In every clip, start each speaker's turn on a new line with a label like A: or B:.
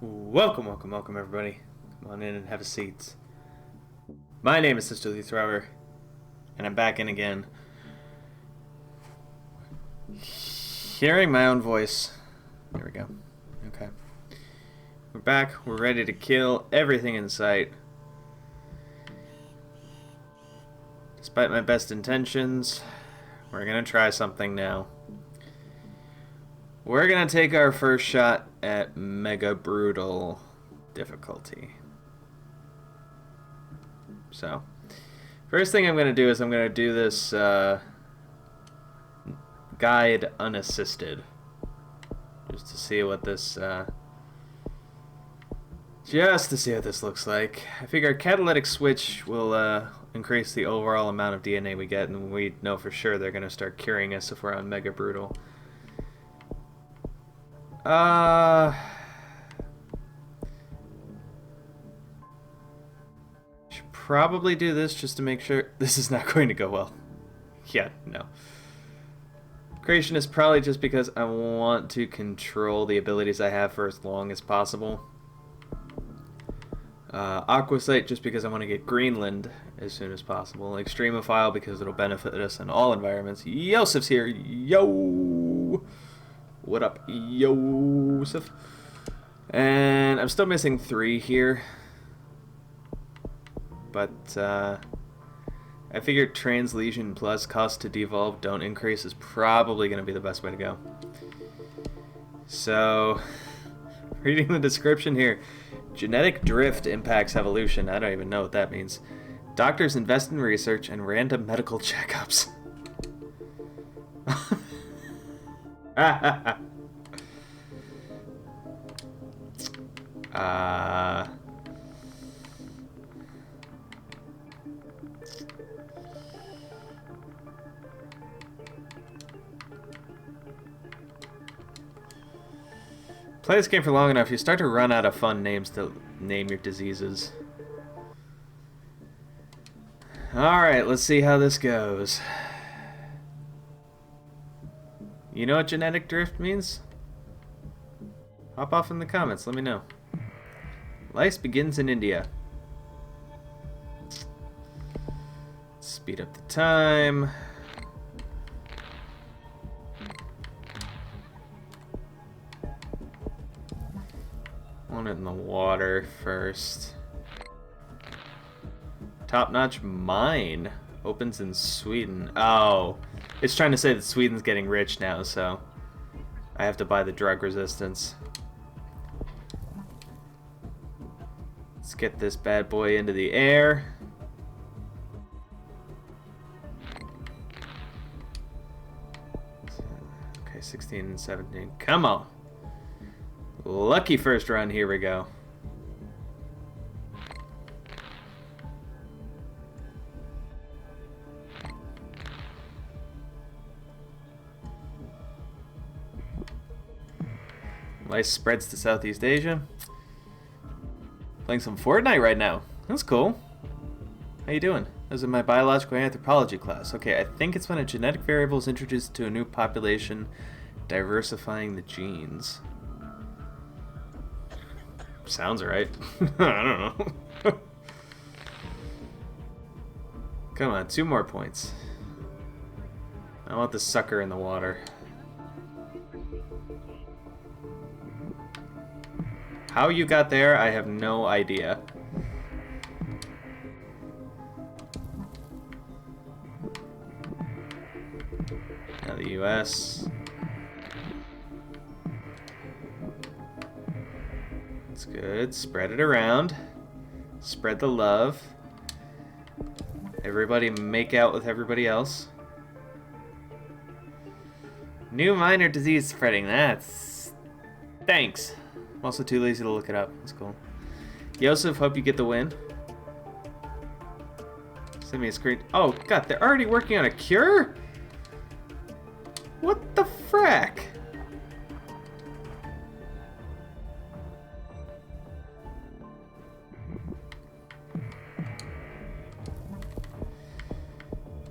A: Welcome, welcome, welcome, everybody. Come on in and have a seat. My name is SisterlyThrower, and I'm back in again. Hearing my own voice. There we go. Okay. We're back. We're ready to kill everything in sight. Despite my best intentions, we're gonna try something now. We're gonna take our first shot at Mega Brutal difficulty. So, first thing I'm gonna do is I'm gonna do this guide unassisted, just to see what this looks like. I figure a catalytic switch will increase the overall amount of DNA we get, and we know for sure they're gonna start curing us if we're on Mega Brutal. Should probably do this just to make sure this is not going to go well. Yeah, no. Creation is probably just because I want to control the abilities I have for as long as possible. Aquasite just because I want to get Greenland as soon as possible. Extremophile because it'll benefit us in all environments. Yosef's here. Yo! What up, Yosef? And I'm still missing 3 here. But, I figured Translesion plus cost to devolve don't increase is probably going to be the best way to go. So, reading the description here. Genetic drift impacts evolution. I don't even know what that means. Doctors invest in research and random medical checkups. Play this game for long enough, you start to run out of fun names to name your diseases. Alright, let's see how this goes. You know what genetic drift means? Hop off in the comments, let me know. Life begins in India. Speed up the time. Want it in the water first. Top-notch mine opens in Sweden. Oh, it's trying to say that Sweden's getting rich now, so I have to buy the drug resistance. Let's get this bad boy into the air. Okay, 16 and 17. Come on. Lucky first run, here we go. Lice spreads to Southeast Asia. Playing some Fortnite right now. That's cool. How you doing? This is my biological anthropology class. Okay, I think it's when a genetic variable is introduced to a new population, diversifying the genes. Sounds right. I don't know. Come on, 2 more points. I want this sucker in the water. How you got there, I have no idea. Now the US. That's good. Spread it around. Spread the love. Everybody make out with everybody else. New minor disease spreading. That's... Thanks. I'm also too lazy to look it up. That's cool. Yosef, hope you get the win. Send me a screen. Oh, God, they're already working on a cure? What the frack?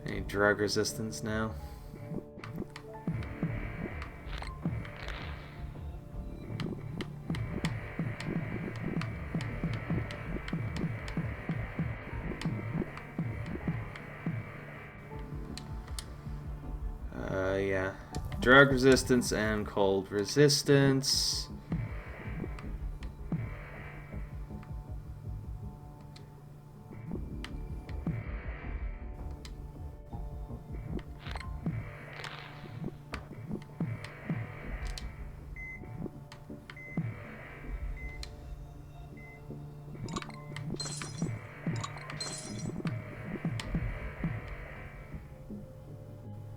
A: Any drug resistance now? Okay, yeah. Drug resistance and cold resistance.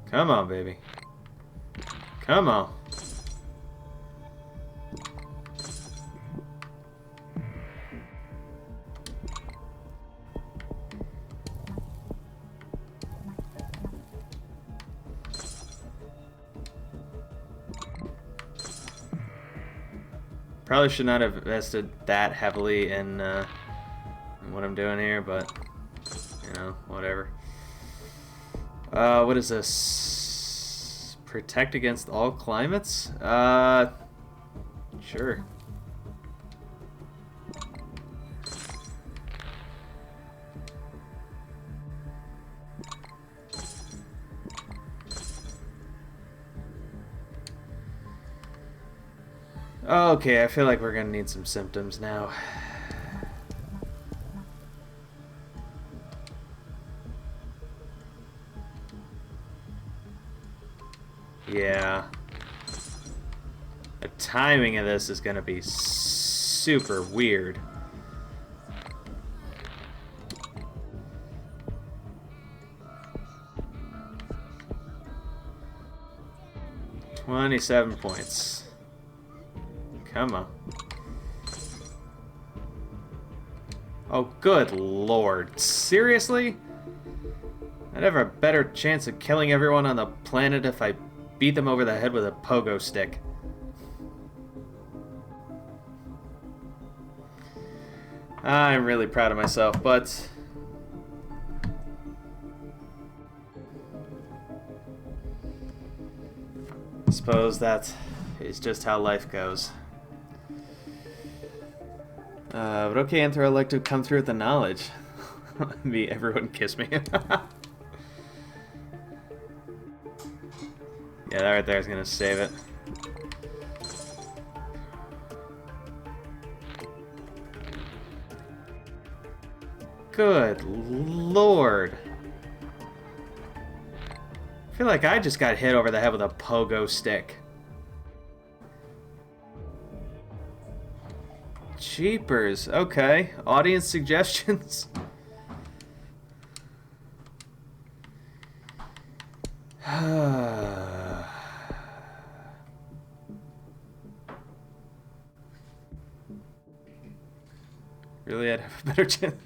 A: Come on, baby. Come on. Probably should not have invested that heavily in what I'm doing here, but, you know, whatever. What is this? Protect against all climates? Sure. Okay, I feel like we're gonna need some symptoms now. Yeah. The timing of this is gonna be super weird. $27 points. Come on. Oh, good lord. Seriously? I'd have a better chance of killing everyone on the planet if I beat them over the head with a pogo stick. I'm really proud of myself, but... I suppose that is just how life goes. But okay, Anthro, I'd like to come through with the knowledge. Me, everyone kiss me. Yeah, that right there is gonna save it. Good lord. I feel like I just got hit over the head with a pogo stick. Jeepers. Okay. Audience suggestions? Really, I'd have a better chance.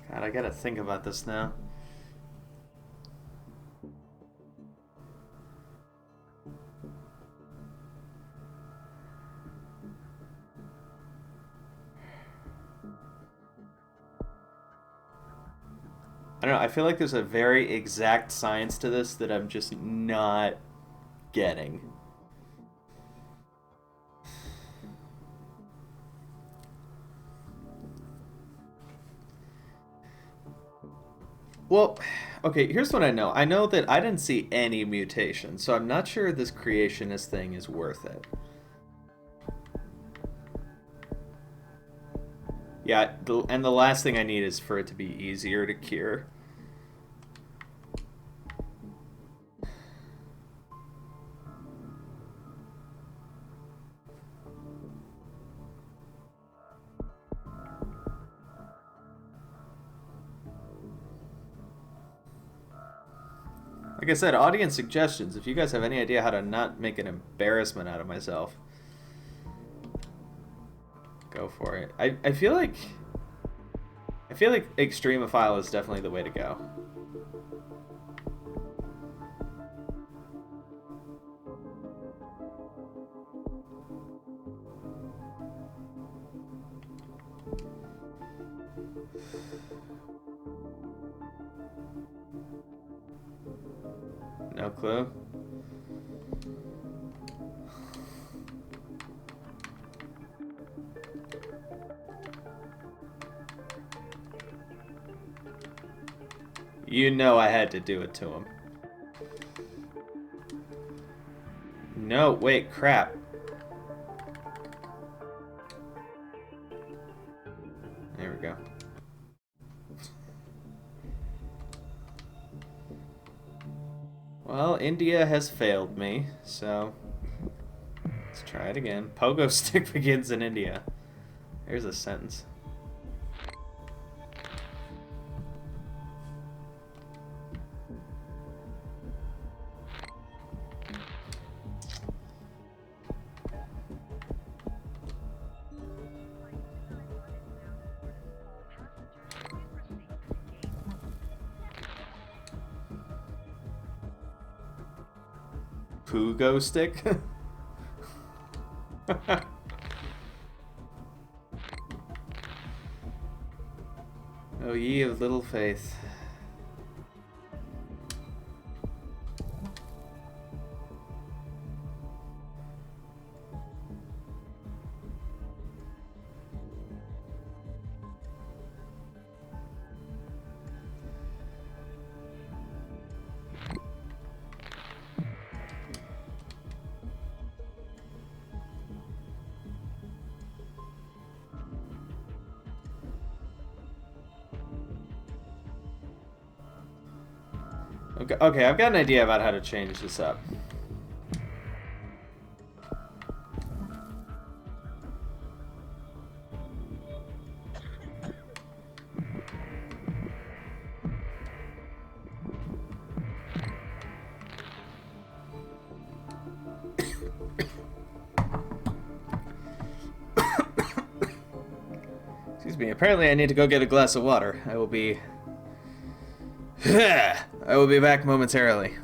A: God, I gotta think about this now. I don't know, I feel like there's a very exact science to this that I'm just not getting. Well, okay, here's what I know. I know that I didn't see any mutation, so I'm not sure this creationist thing is worth it. Yeah, and the last thing I need is for it to be easier to cure. Like I said, audience suggestions. If you guys have any idea how to not make an embarrassment out of myself, go for it. I feel like Extremophile is definitely the way to go. No clue. You know I had to do it to him. No, wait, crap. There we go. Well, India has failed me, so let's try it again. Pogo stick begins in India. There's a sentence. Pogo stick? Oh, ye of little faith. Okay, I've got an idea about how to change this up. Excuse me, apparently I need to go get a glass of water. I will be back momentarily.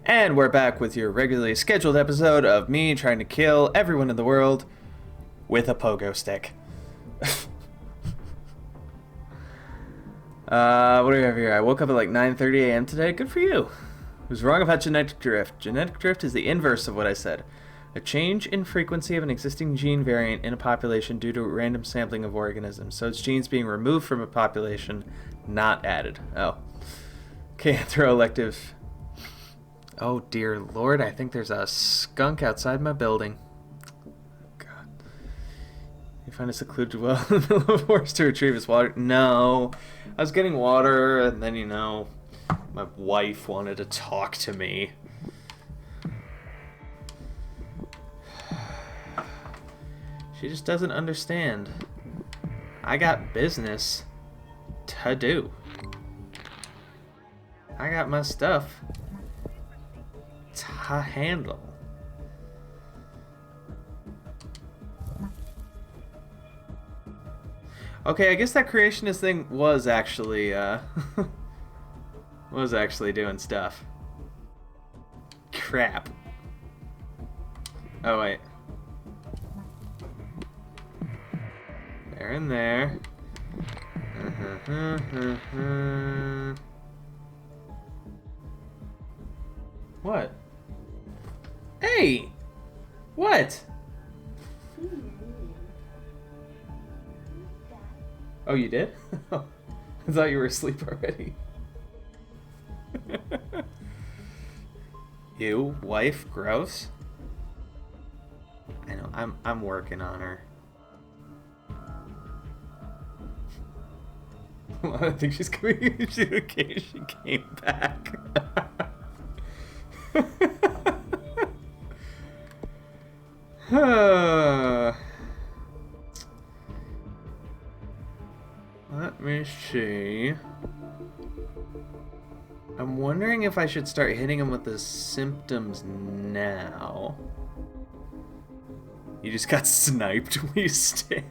A: And we're back with your regularly scheduled episode of me trying to kill everyone in the world with a pogo stick. What do we have here? I woke up at like 9:30 a.m. today. Good for you. I was wrong about genetic drift. Genetic drift is the inverse of what I said. A change in frequency of an existing gene variant in a population due to random sampling of organisms. So it's genes being removed from a population, not added. Oh. Can't throw elective. Oh dear Lord, I think there's a skunk outside my building. God. You find a secluded well in the middle of the forest to retrieve his water? No. I was getting water and then, you know, my wife wanted to talk to me. She just doesn't understand. I got business to do. I got my stuff to handle. Okay, I guess that creationist thing was actually doing stuff. Crap. Oh wait. They're in there. What? Hey! What? Oh, you did? I thought you were asleep already. You, wife, gross. I know, I'm working on her. Well, I think she's coming. She came back. Let me see. I'm wondering if I should start hitting him with the symptoms now. You just got sniped. Will you stand?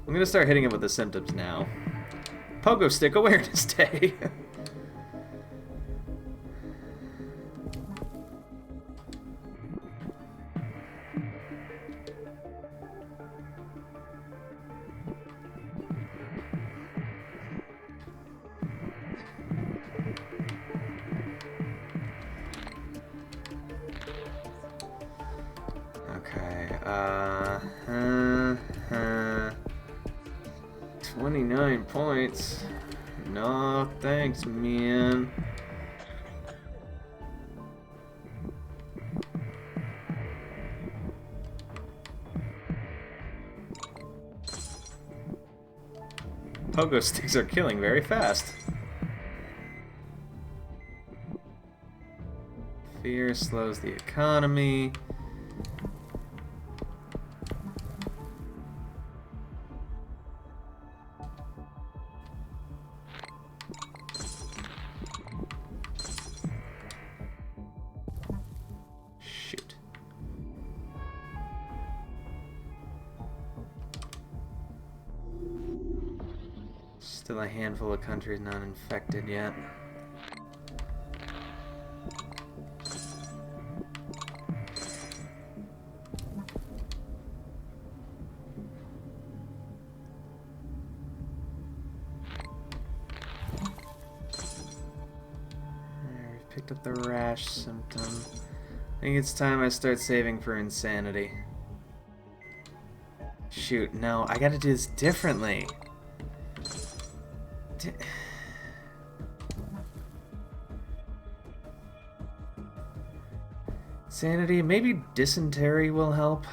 A: I'm gonna start hitting him with the symptoms now. Pogo Stick Awareness Day. Okay, 29 points. No, thanks, man. Pogo sticks are killing very fast. Fear slows the economy. Shoot. Still a handful of countries not infected yet. Picked up the rash symptom. I think it's time I start saving for insanity. Shoot, no, I gotta do this differently. Sanity, maybe dysentery will help.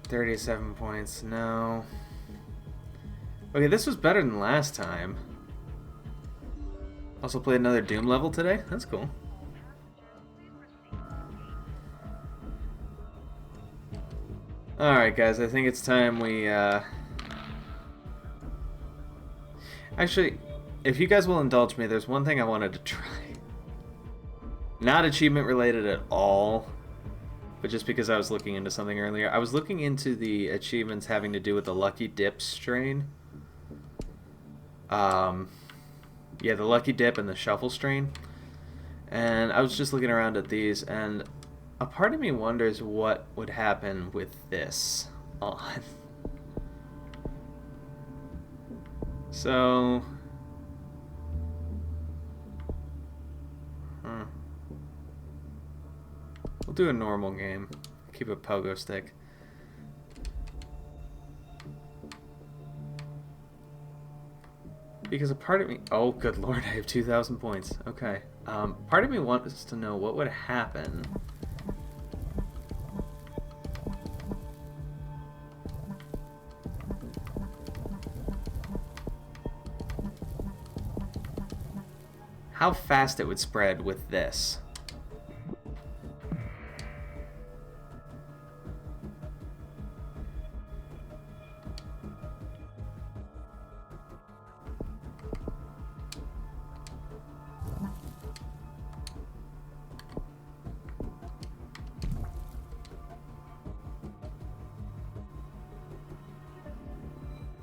A: $37 points, no. Okay, this was better than last time. Also played another Doom level today? That's cool. Alright guys, I think it's time we, Actually, if you guys will indulge me, there's one thing I wanted to try. Not achievement related at all, but just because I was looking into something earlier. I was looking into the achievements having to do with the Lucky Dip strain. Yeah, the Lucky Dip and the Shuffle strain. And I was just looking around at these, and a part of me wonders what would happen with this on. So... We'll do a normal game. Keep a pogo stick. Because a part of me... Oh, good lord, I have 2,000 points. Okay. Part of me wants to know what would happen... How fast it would spread with this.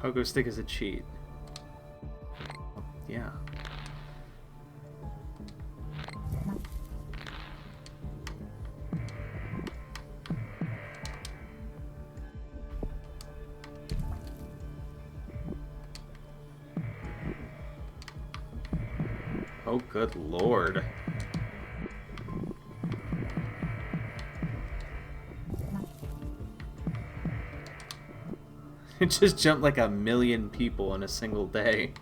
A: Pogo stick is a cheat. Yeah. Oh, good lord. It just jumped like 1,000,000 people in a single day.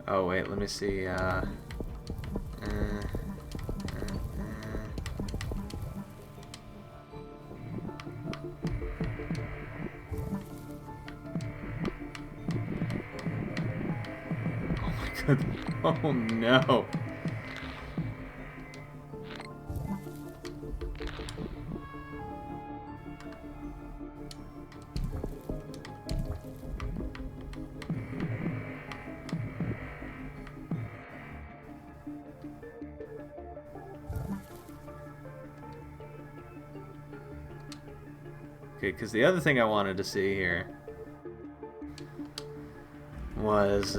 A: Oh wait, let me see, Oh my god, oh no. Okay, because the other thing I wanted to see here was,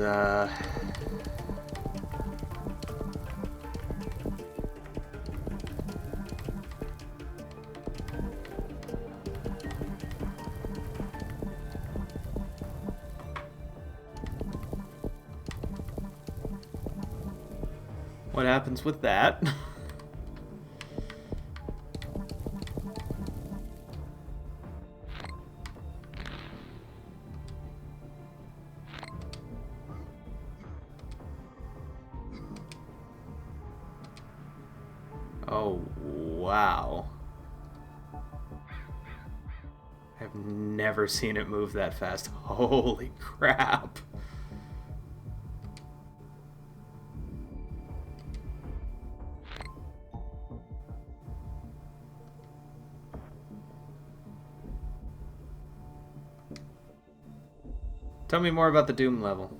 A: what happens with that? Oh, wow. I've never seen it move that fast. Holy crap. Tell me more about the Doom level.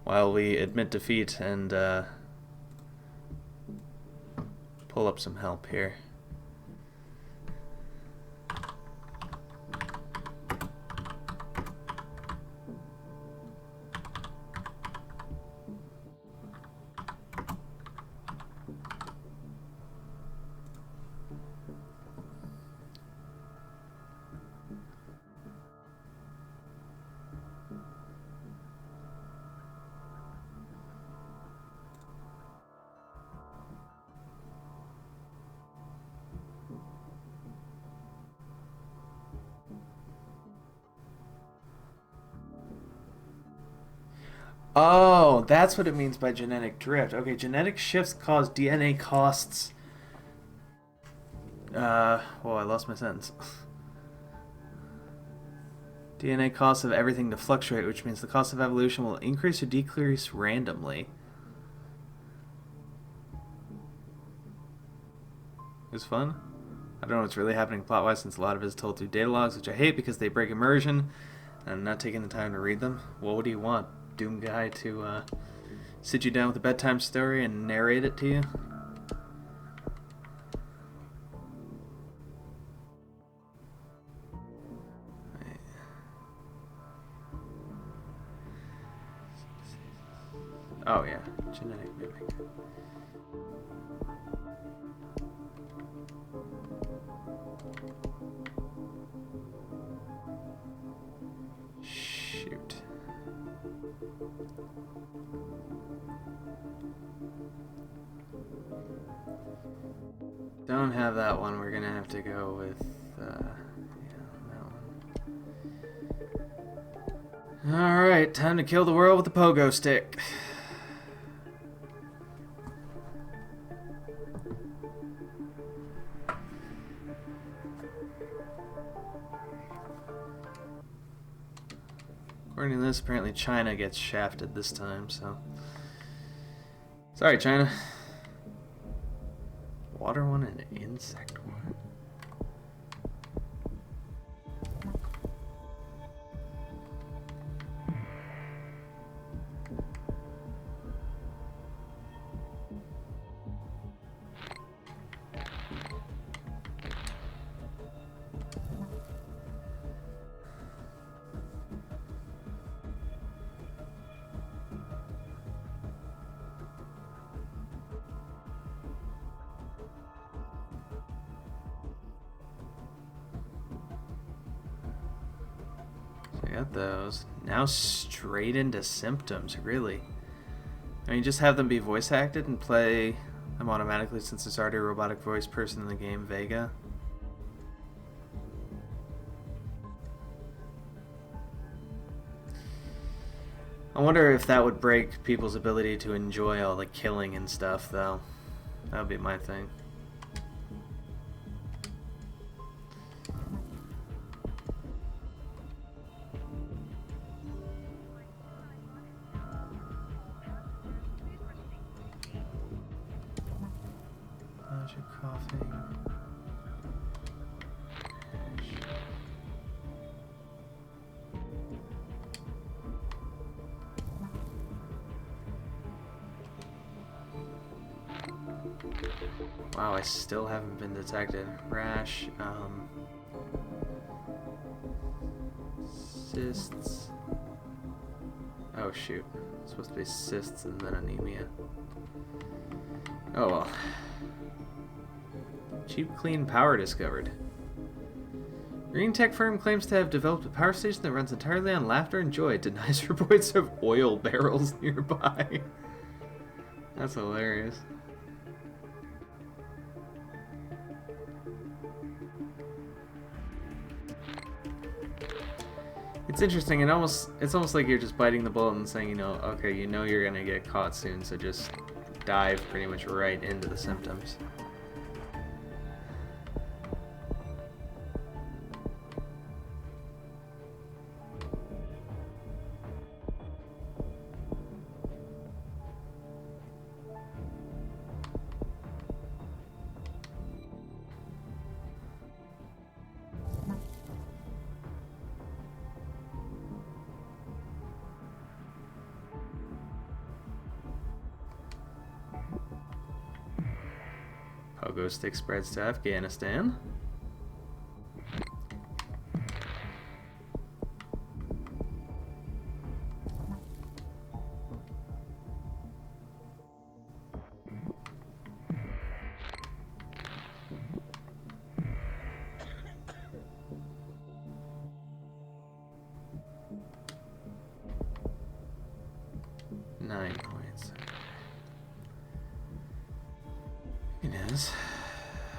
A: While we admit defeat and pull up some help here. Oh, that's what it means by genetic drift. Okay, genetic shifts cause DNA costs. Whoa, I lost my sentence. DNA costs of everything to fluctuate, which means the cost of evolution will increase or decrease randomly. It was fun. I don't know what's really happening plot-wise since a lot of it is told through data logs, which I hate because they break immersion, and I'm not taking the time to read them. Well, what do you want? Doom Guy to sit you down with a bedtime story and narrate it to you? Oh yeah, genetic mimic. Shoot. Don't have that one. We're gonna have to go with yeah, that one. Alright, time to kill the world with the pogo stick. According to this, apparently China gets shafted this time, so... Sorry, China. Water one and insect one. Got those. Now straight into symptoms, really. I mean, just have them be voice acted and play them automatically since there's already a robotic voice person in the game, Vega. I wonder if that would break people's ability to enjoy all the killing and stuff, though. That would be my thing. Coughing. Wow, I still haven't been detected. Rash, cysts. Oh shoot, it's supposed to be cysts and then anemia. Oh well. Cheap, clean power discovered. Green tech firm claims to have developed a power station that runs entirely on laughter and joy. Denies reports of oil barrels nearby. That's hilarious. It's interesting. It's almost like you're just biting the bullet and saying, you know, okay, you know you're gonna get caught soon, so just dive pretty much right into the symptoms. Pogo stick spreads to Afghanistan.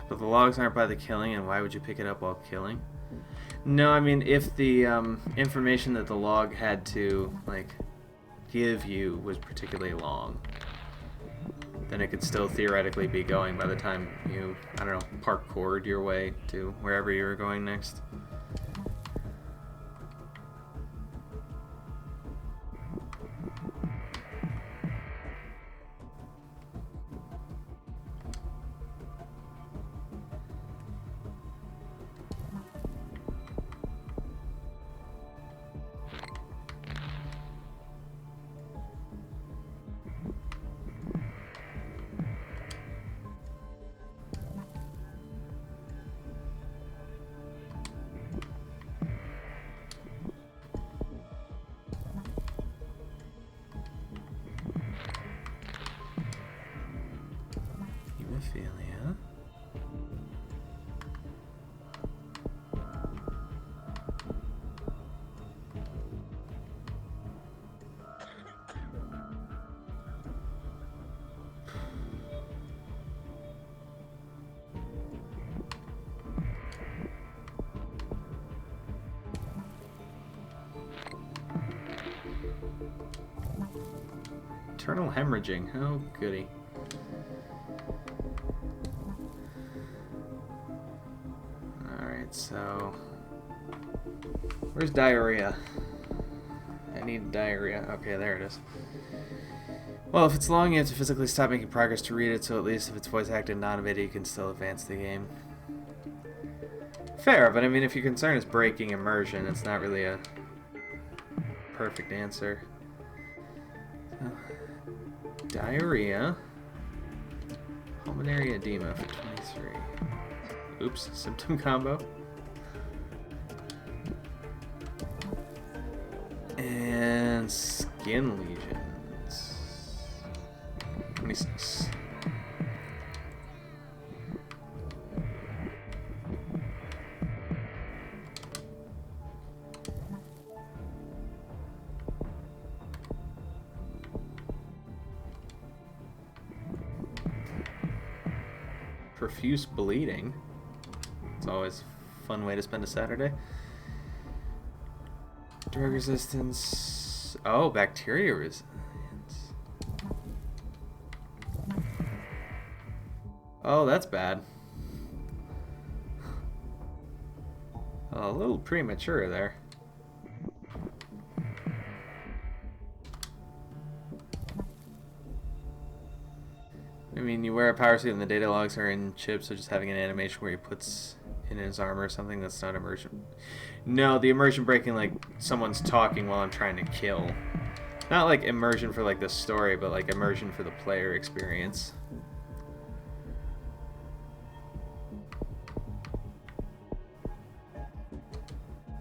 A: But the logs aren't by the killing, and why would you pick it up while killing? No, I mean, if the information that the log had to, like, give you was particularly long, then it could still theoretically be going by the time you, I don't know, parkoured your way to wherever you were going next. Internal hemorrhaging. Oh, goody. Alright, so... Where's diarrhea? I need diarrhea. Okay, there it is. Well, if it's long, you have to physically stop making progress to read it, so at least if it's voice acted non-video, you can still advance the game. Fair, but I mean, if your concern is breaking immersion, it's not really a perfect answer. Diarrhea. Pulmonary edema for 23. Oops, symptom combo. And skin lesions. 26. Profuse bleeding. It's always a fun way to spend a Saturday. Drug resistance. Oh, bacteria resistance. Oh, that's bad. A little premature there. I mean, you wear a power suit and the data logs are in chips, so just having an animation where he puts in his armor or something, that's not immersion. No, the immersion breaking, like, someone's talking while I'm trying to kill. Not like immersion for, like, the story, but, like, immersion for the player experience.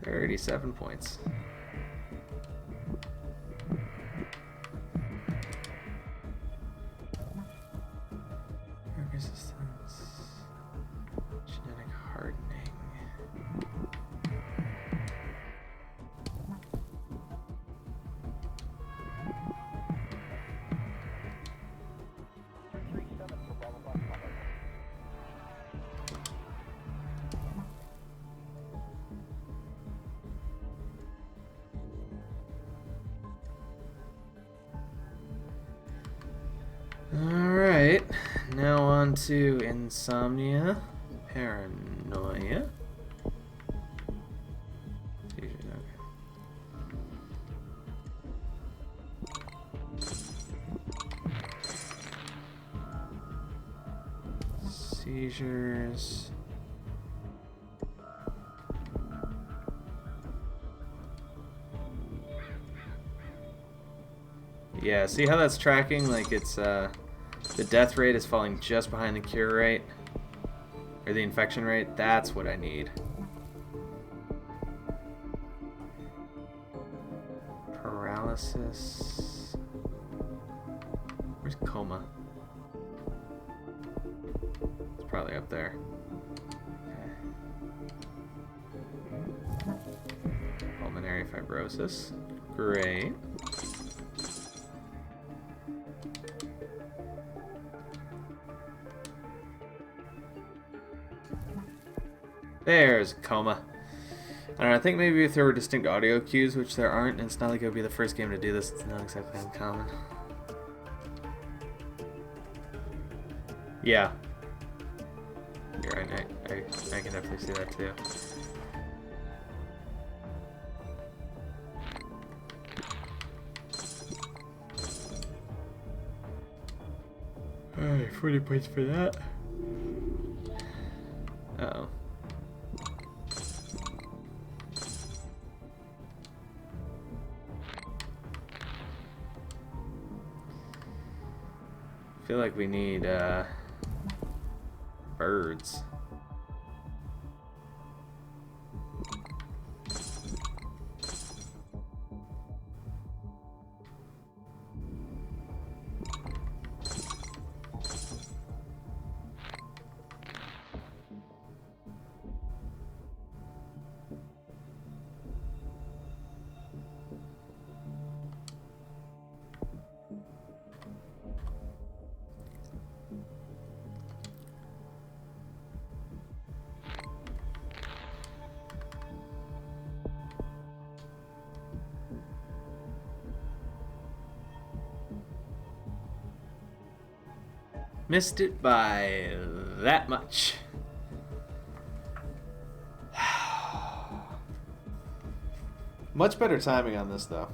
A: $37 points. Resistance, genetic hardening. Alright, now on to insomnia, paranoia. Seizures, okay. Seizures. Yeah, see how that's tracking? Like it's, the death rate is falling just behind the cure rate, or the infection rate. That's what I need. Paralysis. Where's coma? It's probably up there. Okay. Pulmonary fibrosis. Great. There's coma. I don't know, I think maybe if there were distinct audio cues, which there aren't, and it's not like it would be the first game to do this, it's not exactly uncommon. Yeah. You're right, I can definitely see that too. Alright, 40 points for that. Uh-oh. I feel like we need birds. Missed it by that much. Much better timing on this, though.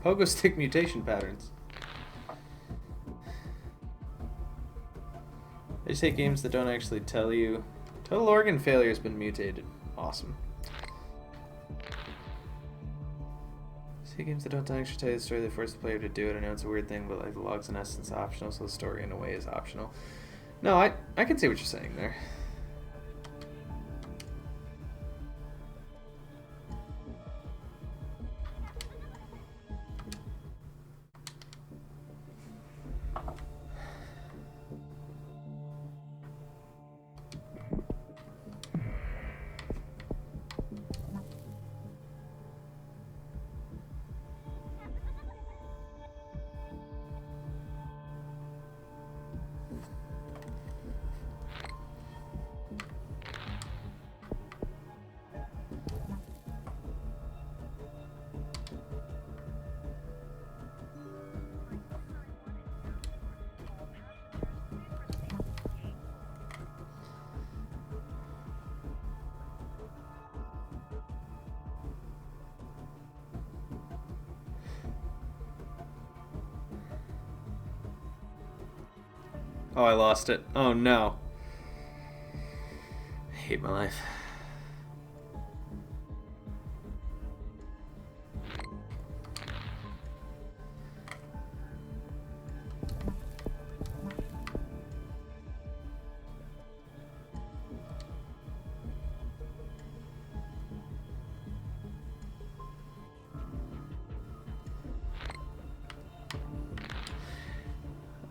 A: Pogo stick mutation patterns. I just hate games that don't actually tell you. Total organ failure has been mutated. Awesome. I hate games that don't actually tell you the story. They force the player to do it. I know it's a weird thing, but like the log's in essence optional, so the story in a way is optional. No, I can see what you're saying there. Oh, I lost it. Oh no. I hate my life.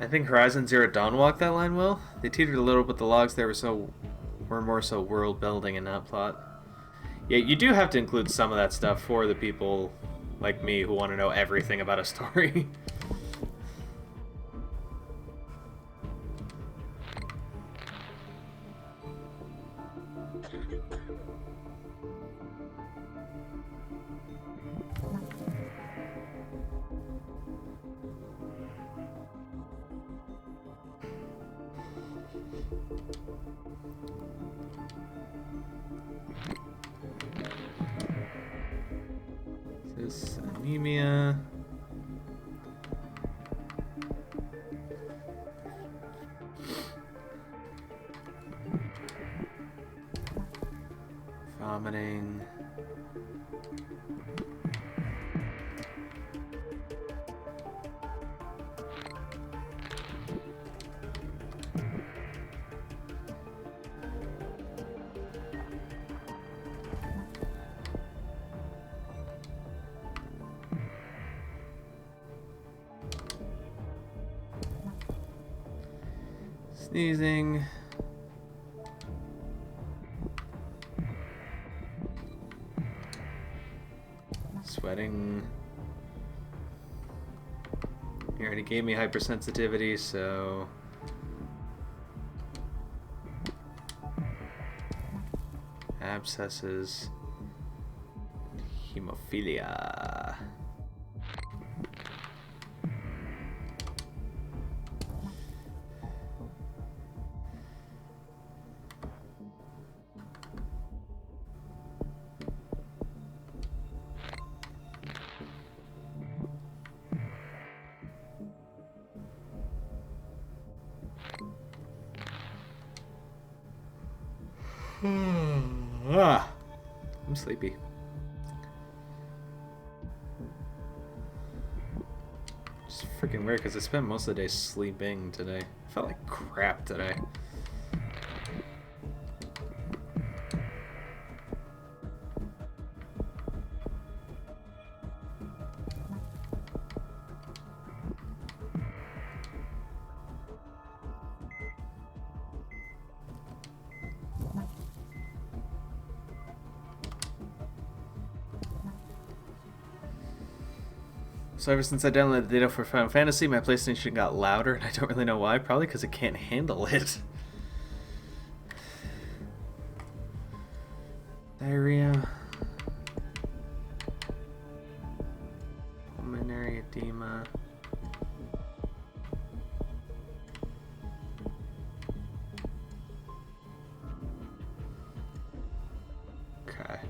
A: I think Horizon Zero Dawn walked that line well. They teetered a little, but the logs there were more so world building and not plot. Yeah, you do have to include some of that stuff for the people like me who want to know everything about a story. This anemia. Vomiting. Sneezing. Sweating. He already gave me hypersensitivity, so... Abscesses. Hemophilia. I'm sleepy. It's freaking weird because I spent most of the day sleeping today. I felt like crap today. So ever since I downloaded the data for Final Fantasy, my PlayStation got louder, and I don't really know why. Probably because it can't handle it. Diarrhea. Pulmonary Pulmonary edema. Okay.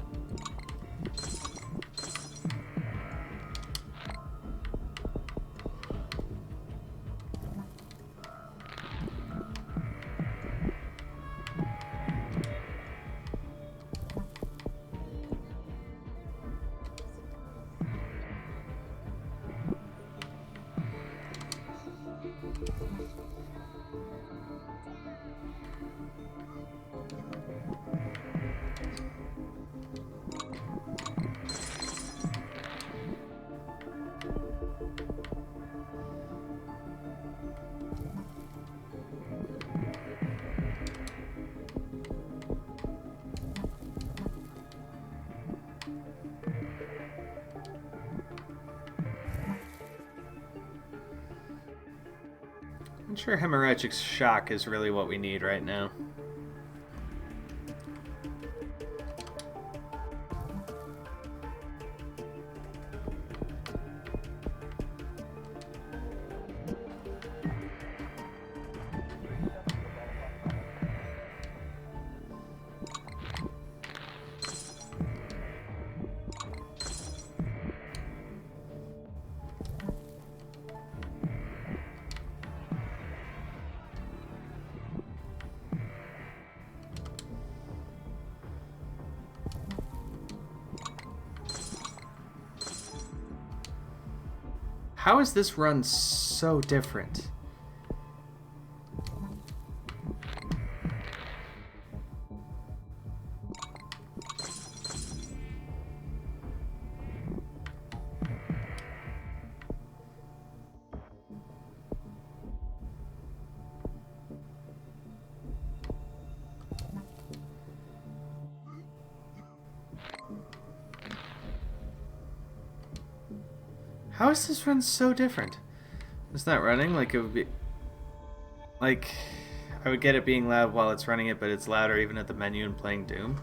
A: I'm sure hemorrhagic shock is really what we need right now. How is this run so different? How is this run so different? It's not running like it would be... Like, I would get it being loud while it's running it, but it's louder even at the menu and playing Doom.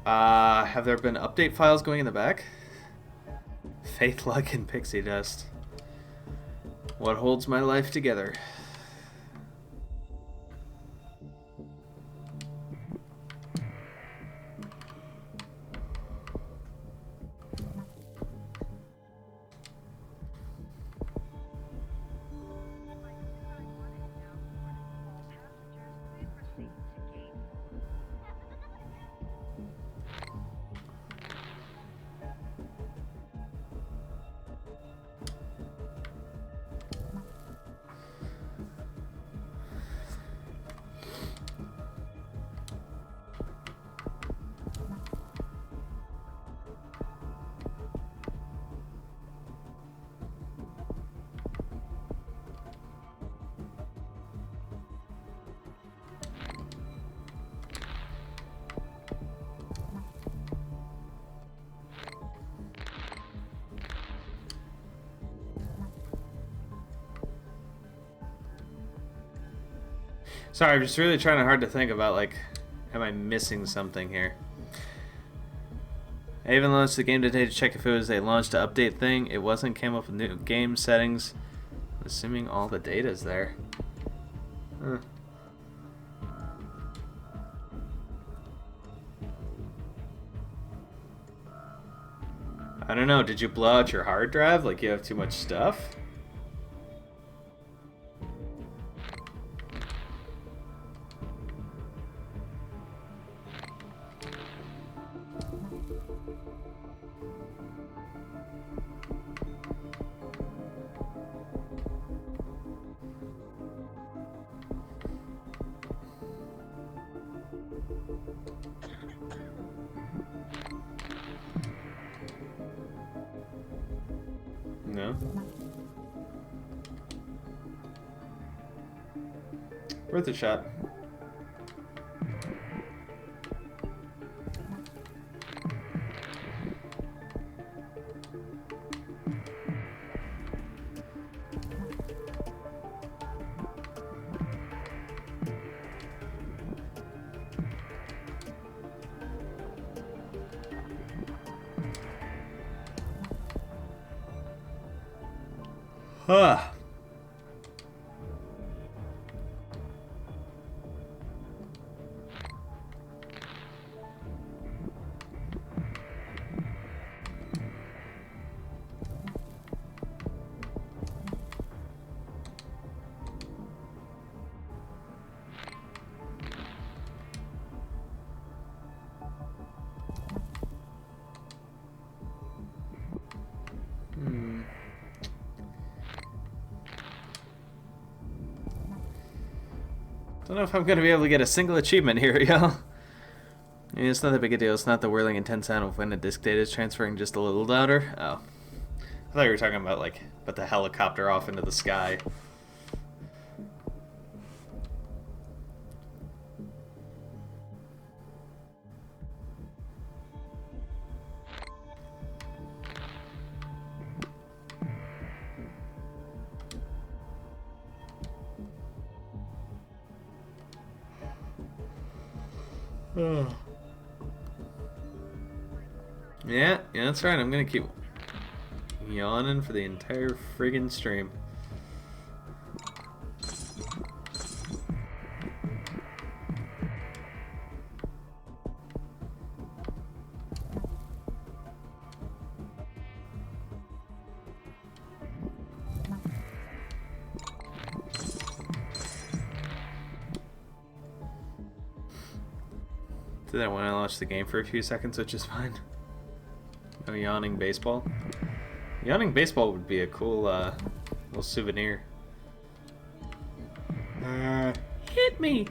A: Have there been update files going in the back? Faith, luck, and pixie dust. What holds my life together? Sorry, I'm just really trying hard to think about, like, am I missing something here? I even launched the game today to check if it was a launch to update thing. It wasn't. Came up with new game settings. I'm assuming all the data's there. Huh. I don't know. Did you blow out your hard drive? Like you have too much stuff? No. Worth a shot. Huh. Don't know if I'm going to be able to get a single achievement here, y'all. I mean, it's not that big a deal. It's not the whirling intense sound of when a disk data is transferring just a little louder. Oh. I thought you were talking about, like, put the helicopter off into the sky. Oh. Yeah, that's right. I'm gonna keep yawning for the entire friggin' stream. Did that when I launched the game for a few seconds, which is fine. No yawning baseball. Yawning baseball would be a cool little souvenir. Hit me!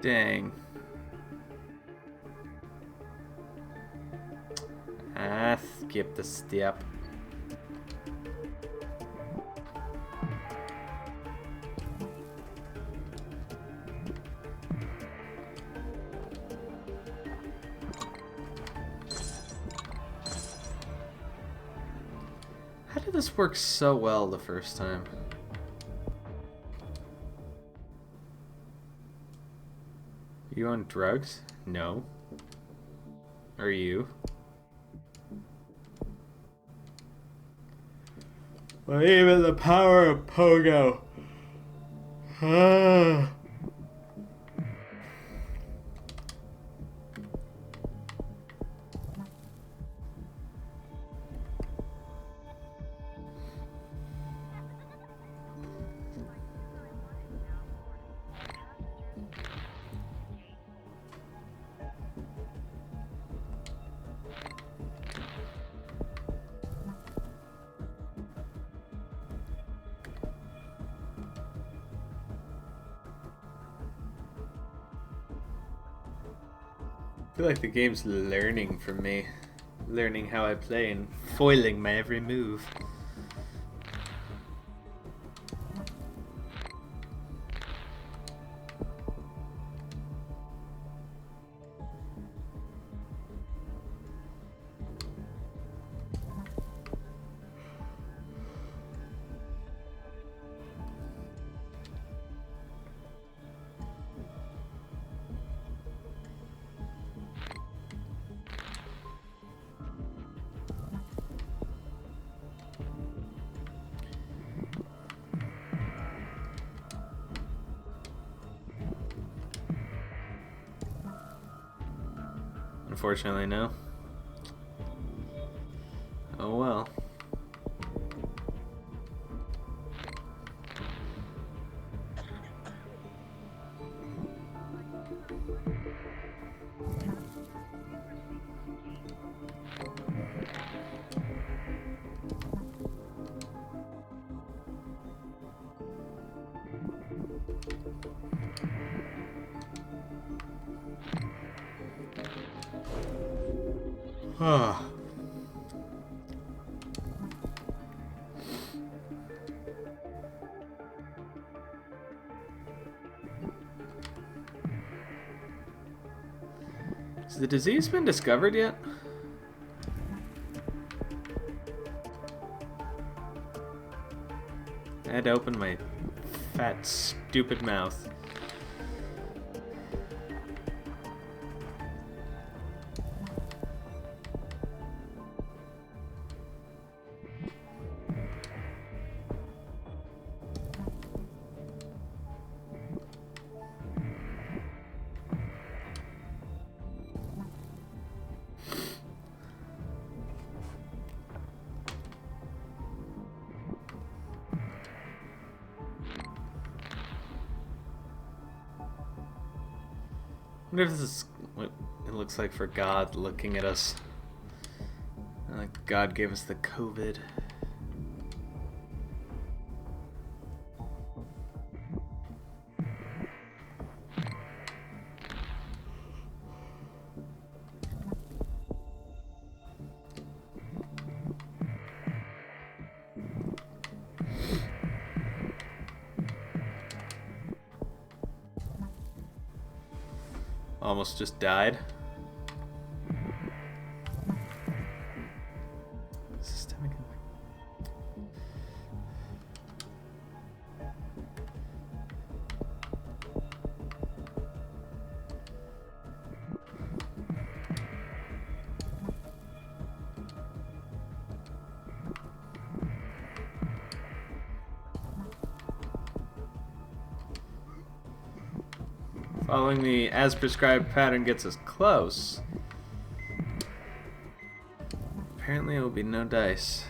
A: Dang. Skip the step. How did this work so well the first time? You on drugs? No. Are you? Believe in the power of Pogo. I feel like the game's learning from me. Learning how I play and foiling my every move. Unfortunately, no. Oh well. Ah. Has the disease been discovered yet? I had to open my fat, stupid mouth. I wonder if this is what it looks like for God looking at us. Like God gave us the COVID. Almost just died. Systemic. Following the as prescribed pattern gets us close. Apparently it will be no dice.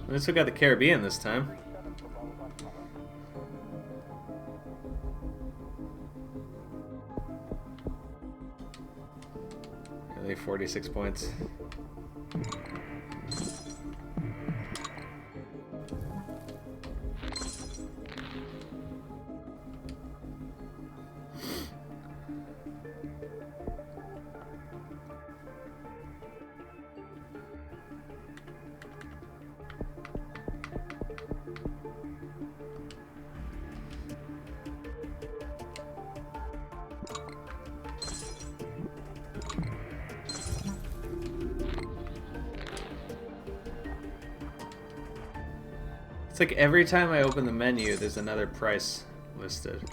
A: We still got the Caribbean this time. Really, 46 points. It's like every time I open the menu, there's another price listed.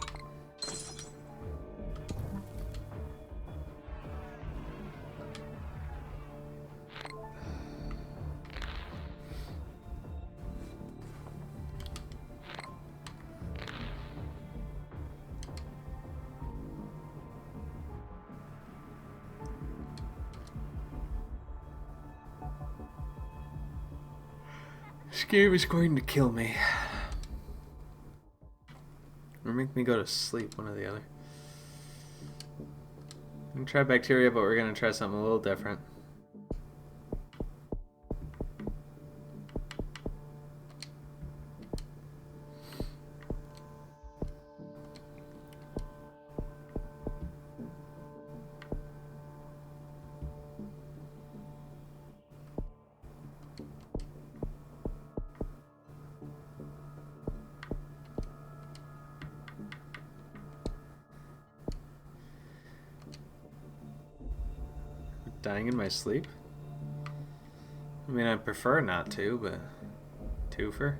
A: This game is going to kill me. Or make me go to sleep, one or the other. I'm gonna try bacteria, but we're gonna try something a little different. Dying in my sleep? I mean, I prefer not to, but twofer.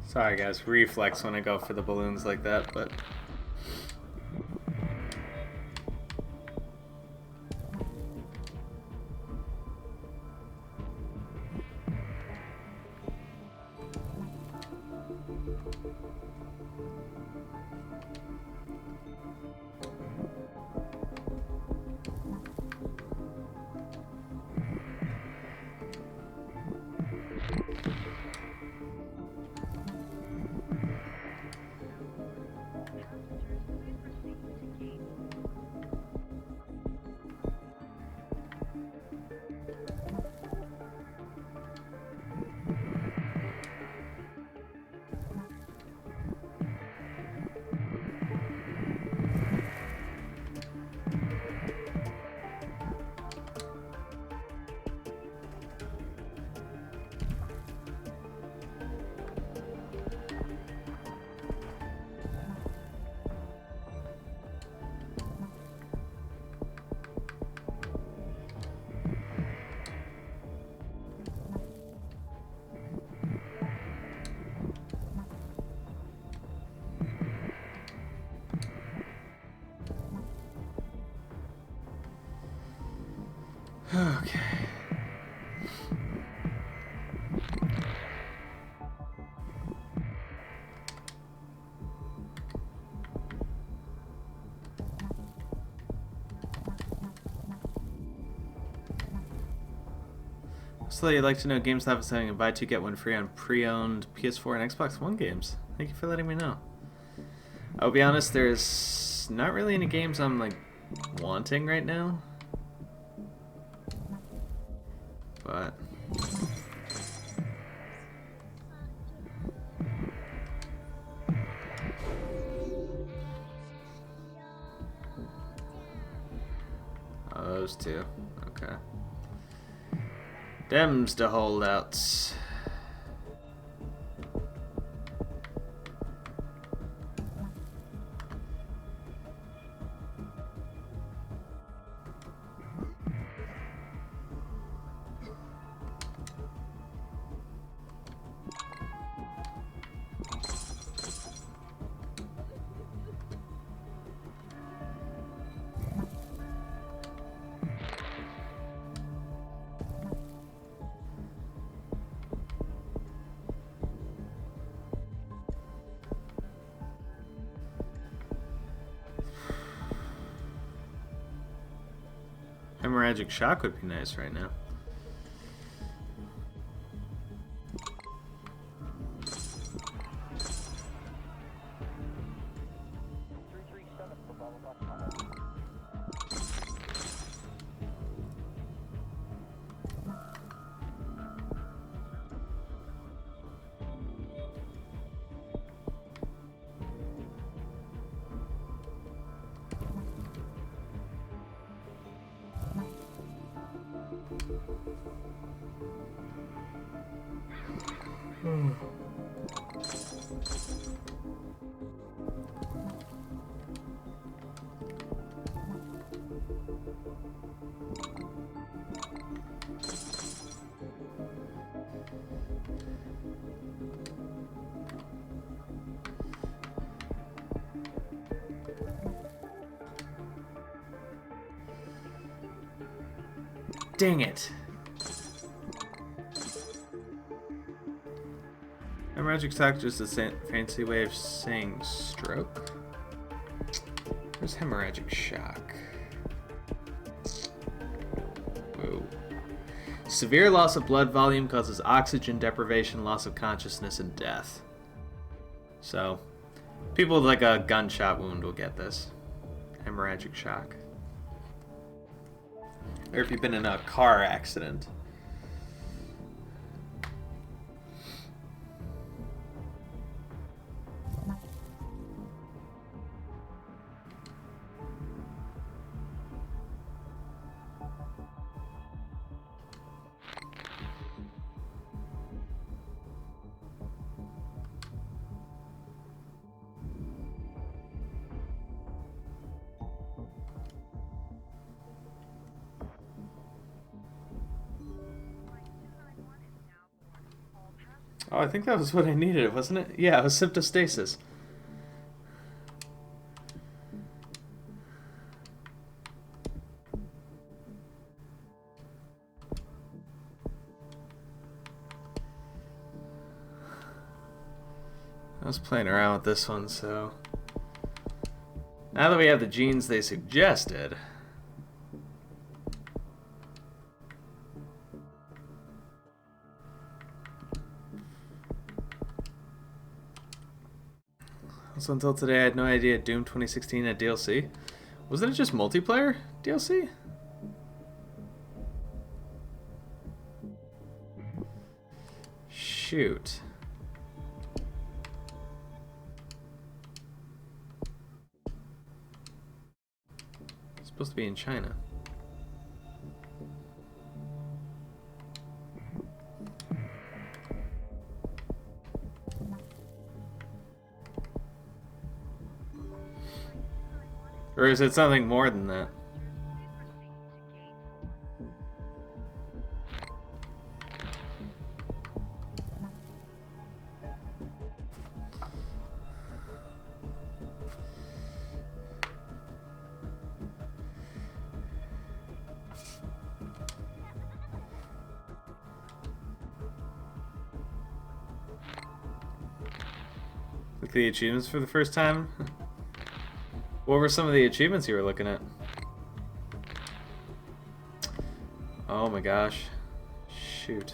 A: Sorry guys, reflex when I go for the balloons like that, but... Okay. So you'd like to know GameStop is having a buy two get one free on pre-owned PS4 and Xbox One games. Thank you for letting me know. I'll be honest, there's not really any games I'm like wanting right now. But oh, those two. Okay. Them's the holdouts. Hemorrhagic shock would be nice right now. Dang it. Hemorrhagic shock is just a fancy way of saying stroke. Where's hemorrhagic shock? Whoa. Severe loss of blood volume causes oxygen deprivation, loss of consciousness, and death. So, people with like a gunshot wound will get this. Hemorrhagic shock. Or if you've been in a car accident. Oh, I think that was what I needed, wasn't it? Yeah, it was symptostasis. I was playing around with this one, so... Now that we have the genes they suggested... So until today, I had no idea Doom 2016 had DLC. Wasn't it just multiplayer DLC? Shoot. It's supposed to be in China. Or is it something more than that? Look at the achievements for the first time. What were some of the achievements you were looking at? Oh my gosh. Shoot.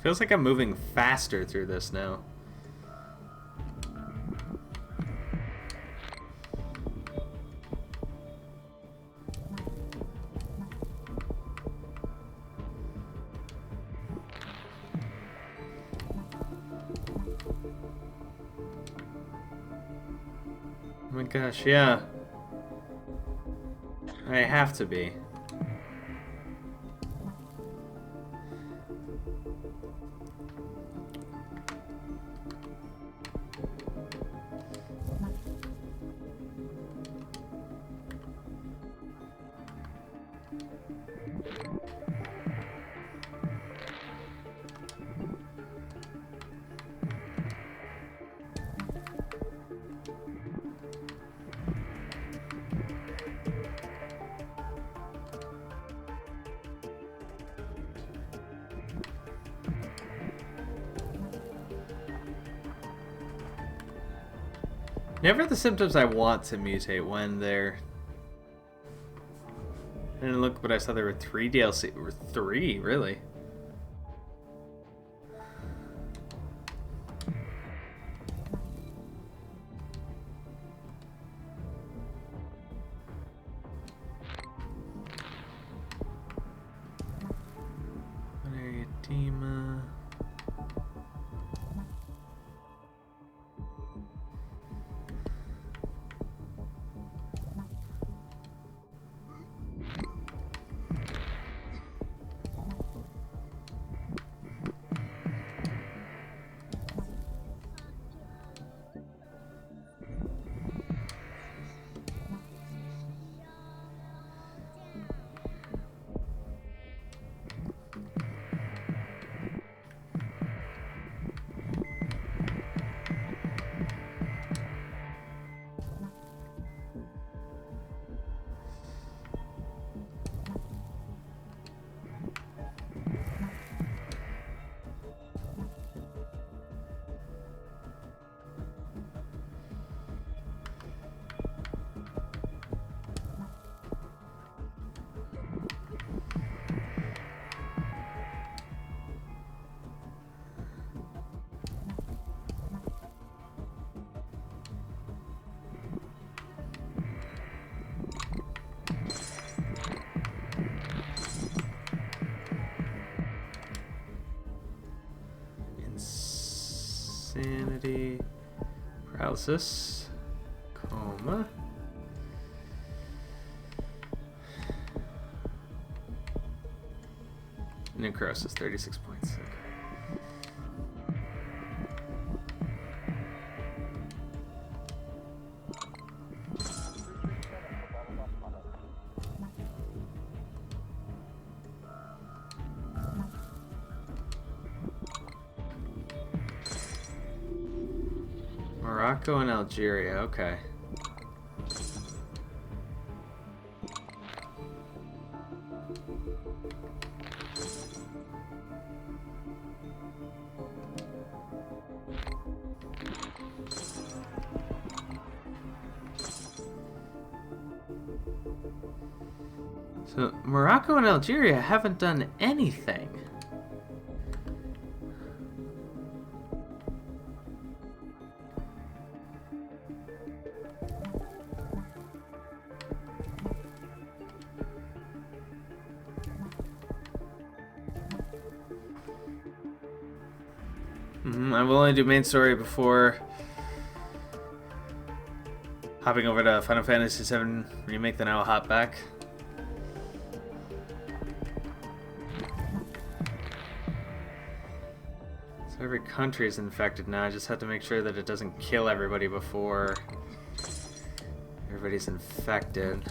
A: Feels like I'm moving faster through this now. Oh my gosh, yeah. I have to be. Never the symptoms I want to mutate when they're... I didn't look, but I saw there were 3 DLC. Or 3, really? Edema. insanity, paralysis, coma. Necrosis, 36 points. Okay. Morocco and Algeria, okay. So, Morocco and Algeria haven't done anything. I will only do main story before hopping over to Final Fantasy VII Remake, then I will hop back. So every country is infected now. I just have to make sure that it doesn't kill everybody before everybody's infected.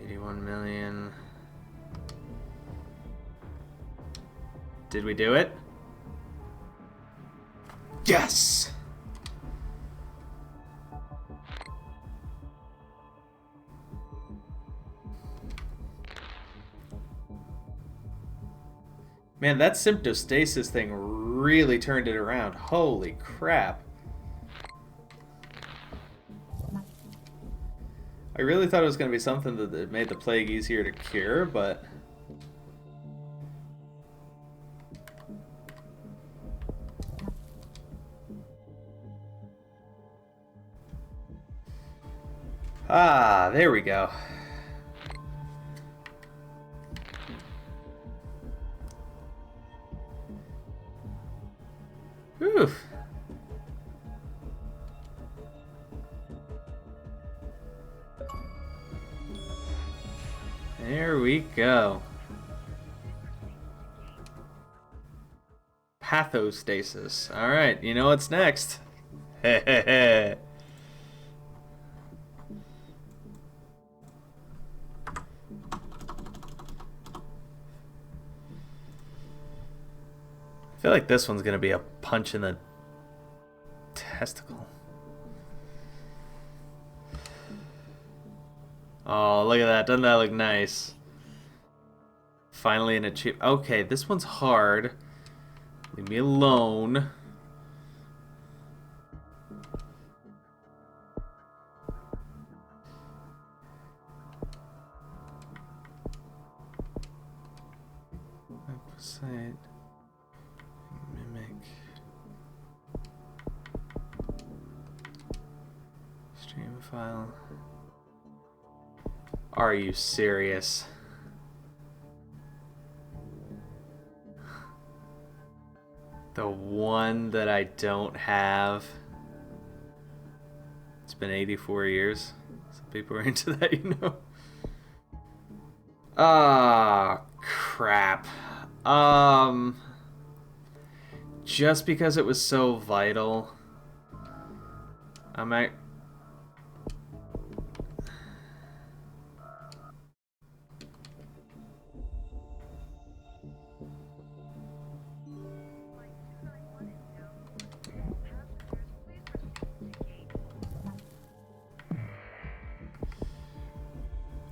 A: $81 million. Did we do it? Yes! Man, that symptostasis thing really turned it around. Holy crap. I really thought it was going to be something that made the plague easier to cure, but... Ah, there we go. Whew. There we go. Pathostasis. Alright, you know what's next. Hehehe. I feel like this one's gonna be a punch in the testicle. Oh, look at that. Doesn't that look nice? Finally an achievement. Okay, this one's hard. Leave me alone. Opposite. Mimic. Stream file. Are you serious? The one that I don't have. It's been 84 years. Some people are into that, you know. Ah, crap. Just because it was so vital, I'm at...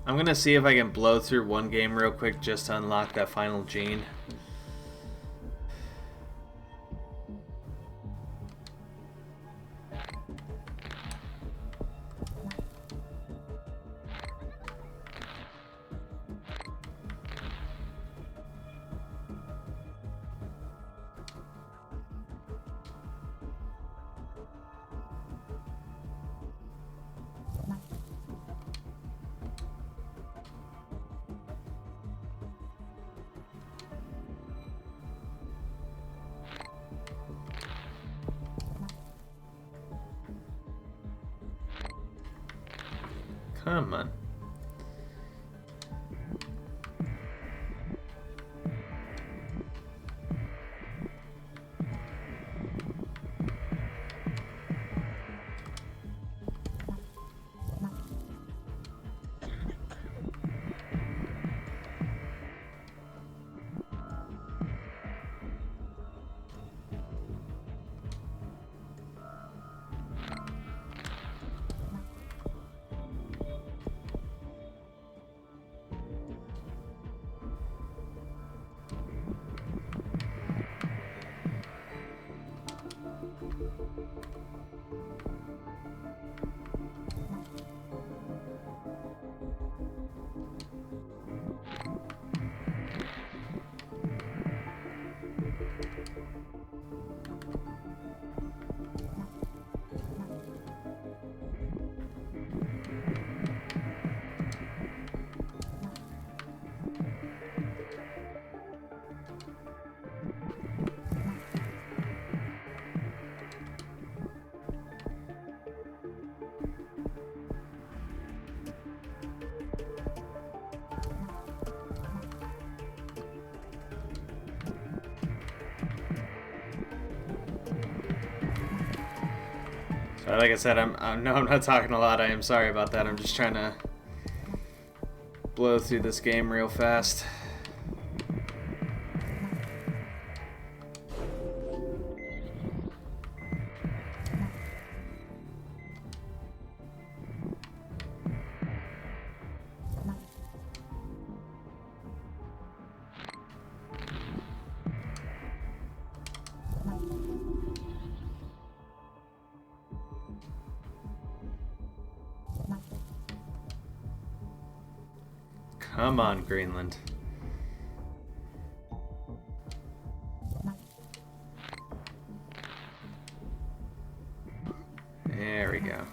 A: I'm gonna see if I can blow through one game real quick just to unlock that final gene. Come on. Like I said, I'm not talking a lot. I am sorry about that. I'm just trying to blow through this game real fast. Come on, Greenland. There we go.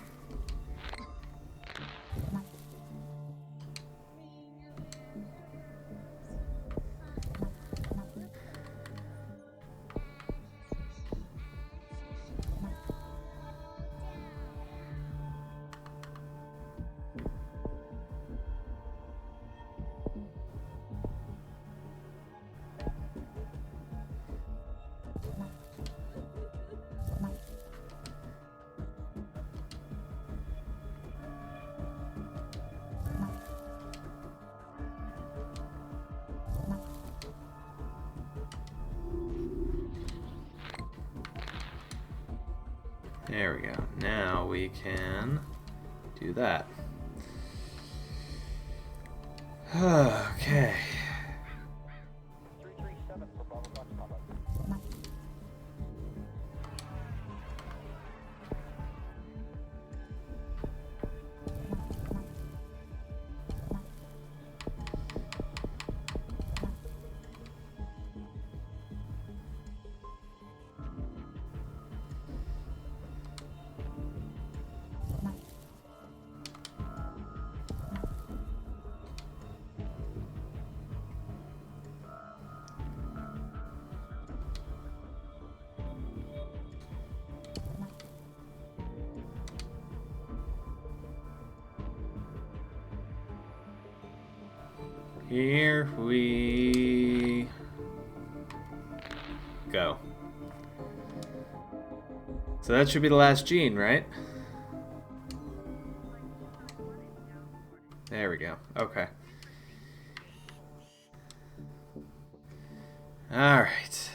A: There we go. Now we can do that. Okay. Here we go. So that should be the last gene, right? There we go. Okay. All right.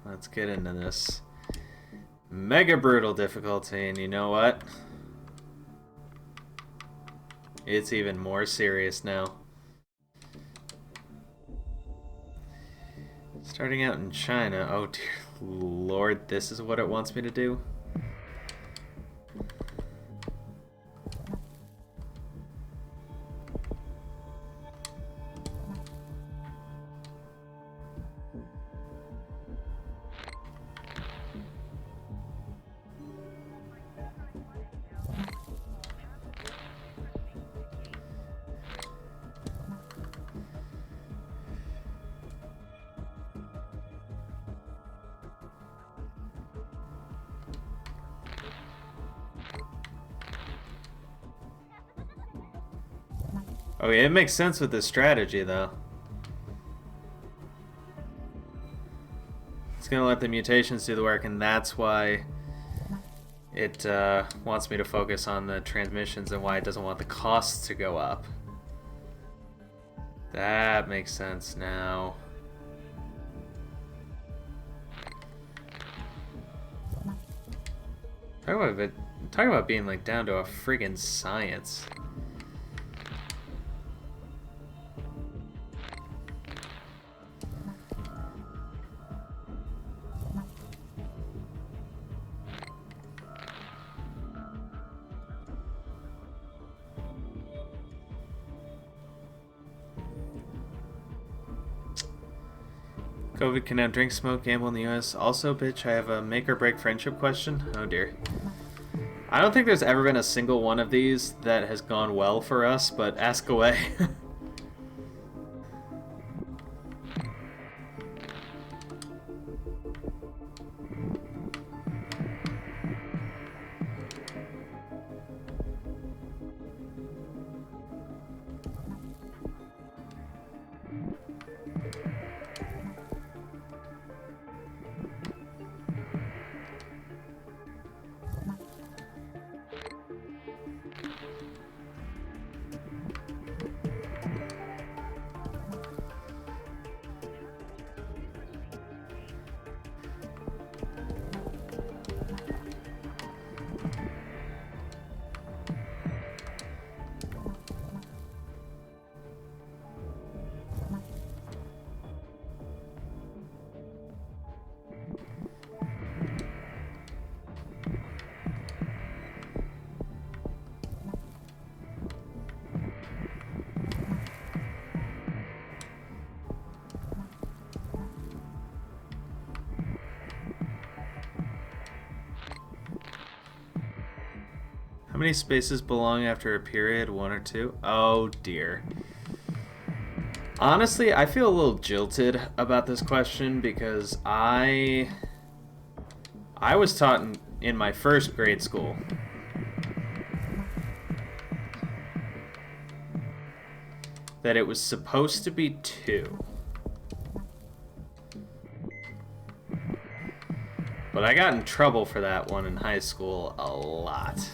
A: Let's get into this. Mega brutal difficulty, and you know what? It's even more serious now. Starting out in China. Oh dear Lord, this is what it wants me to do. Okay, it makes sense with this strategy, though. It's gonna let the mutations do the work, and that's why it wants me to focus on the transmissions and why it doesn't want the costs to go up. That makes sense now. Talk about being like down to a friggin' science. COVID can now drink, smoke, gamble in the US. Also, bitch, I have a make or break friendship question. Oh dear. I don't think there's ever been a single one of these that has gone well for us, but ask away. How many spaces belong after a period? 1 or 2? Oh dear. Honestly, I feel a little jilted about this question because I was taught in my first grade school that it was supposed to be 2. But I got in trouble for that one in high school a lot.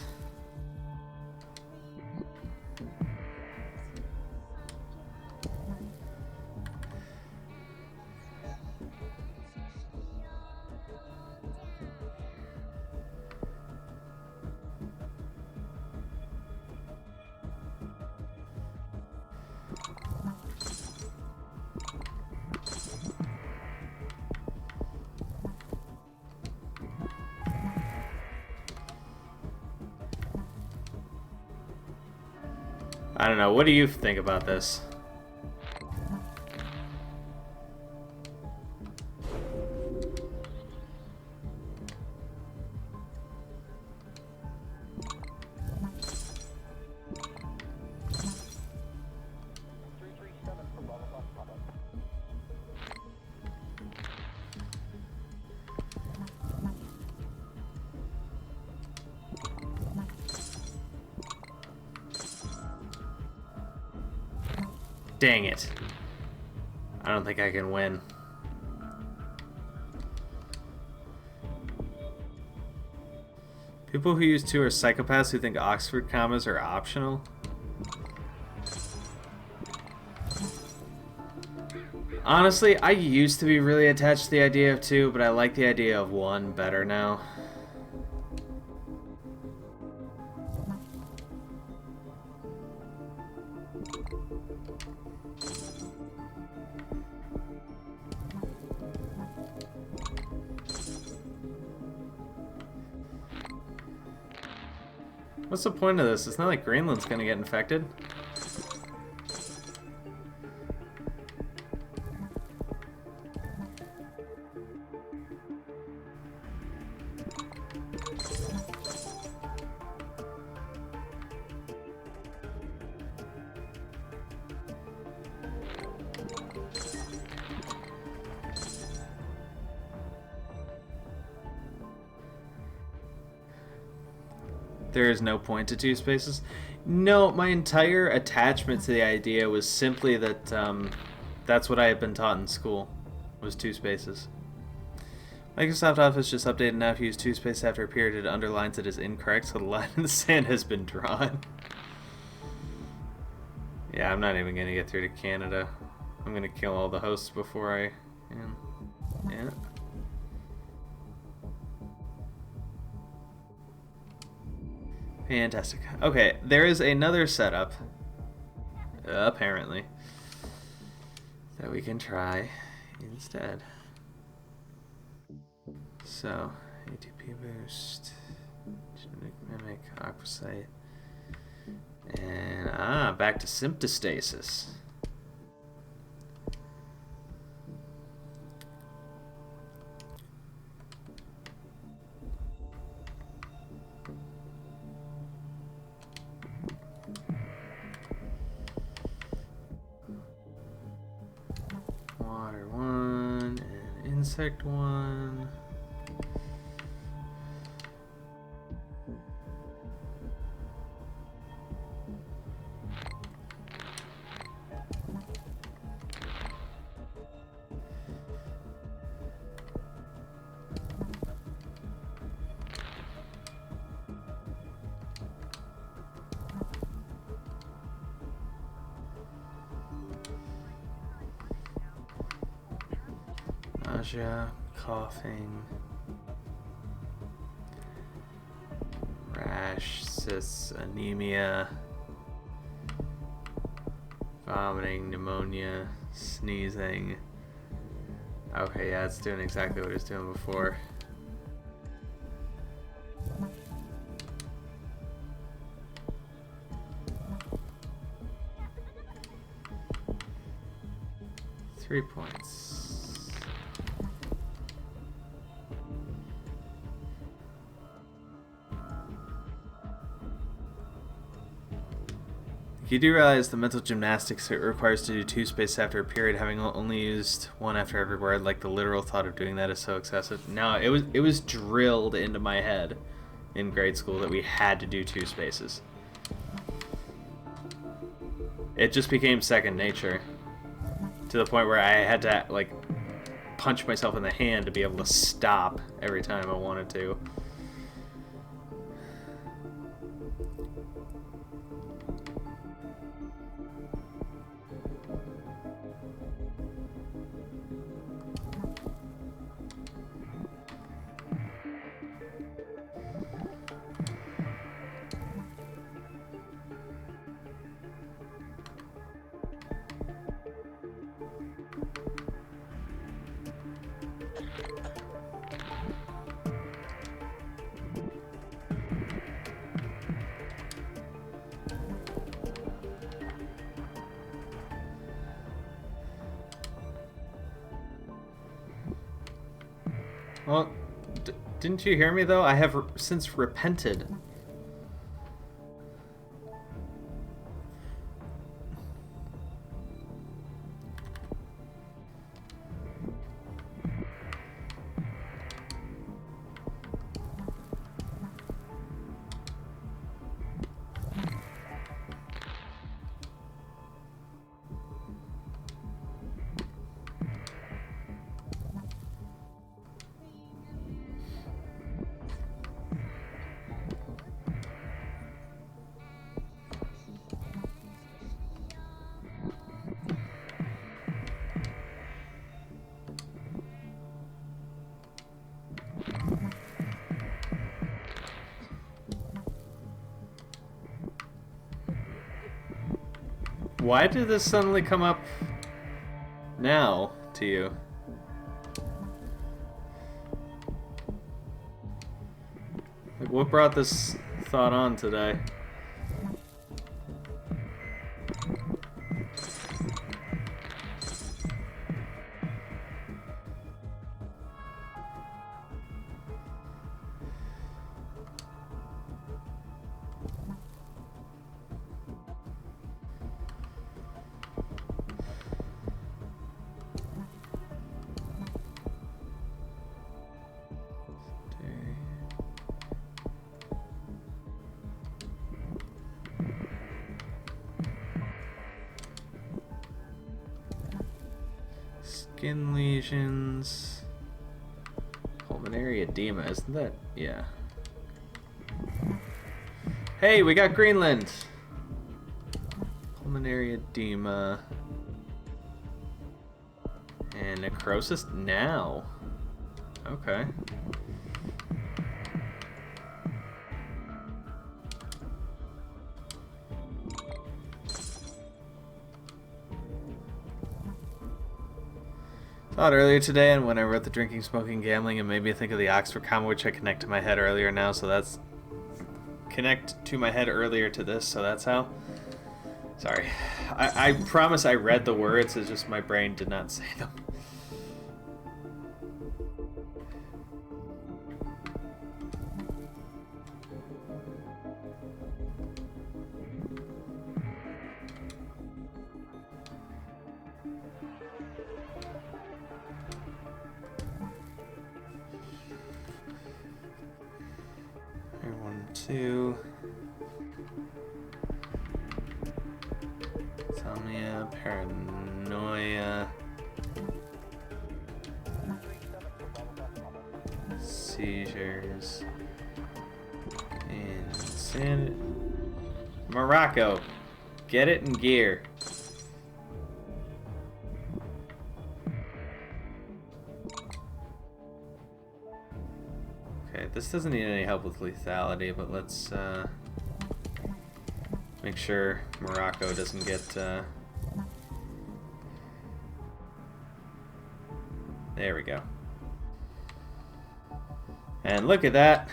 A: I don't know. What do you think about this? Dang it. I don't think I can win. People who use 2 are psychopaths who think Oxford commas are optional. Honestly, I used to be really attached to the idea of 2, but I like the idea of 1 better now. What's the point of this? It's not like Greenland's gonna get infected. There is no point to 2 spaces. No, my entire attachment to the idea was simply that that's what I had been taught in school, was 2 spaces. Microsoft Office just updated now. If you use 2 spaces after a period, it underlines it as incorrect, so the line in the sand has been drawn. Yeah, I'm not even going to get through to Canada. I'm going to kill all the hosts before I... Yeah. Fantastic. Okay, there is another setup, apparently, that we can try instead. So, ATP boost, genetic mimic, aquasite, and back to symptostasis. Water 1 and insect 1. Nausea, coughing, rash, cysts, anemia, vomiting, pneumonia, sneezing. Okay, yeah, it's doing exactly what it was doing before. Three points. You do realize the mental gymnastics it requires to do 2 spaces after a period, having only used 1 after every word, like the literal thought of doing that is so excessive. No, it was drilled into my head in grade school that we had to do 2 spaces. It just became second nature, to the point where I had to, like, punch myself in the hand to be able to stop every time I wanted to. Well, didn't you hear me, though? I have since repented. Why did this suddenly come up now to you? Like, what brought this thought thought on today. Skin lesions. Pulmonary edema, isn't that? Yeah. Hey, we got Greenland! Pulmonary edema. And necrosis now. Okay. Thought earlier today, and when I wrote the drinking, smoking, gambling, it made me think of the Oxford comma, which I connect to my head earlier now, so that's... Connect to my head earlier to this, so that's how. Sorry. I promise I read the words, it's just my brain did not say them. Two. Insomnia, paranoia, seizures, insanity. Morocco, get it in gear. Okay, this doesn't need any help with lethality, but let's make sure Morocco doesn't get... There we go. And look at that.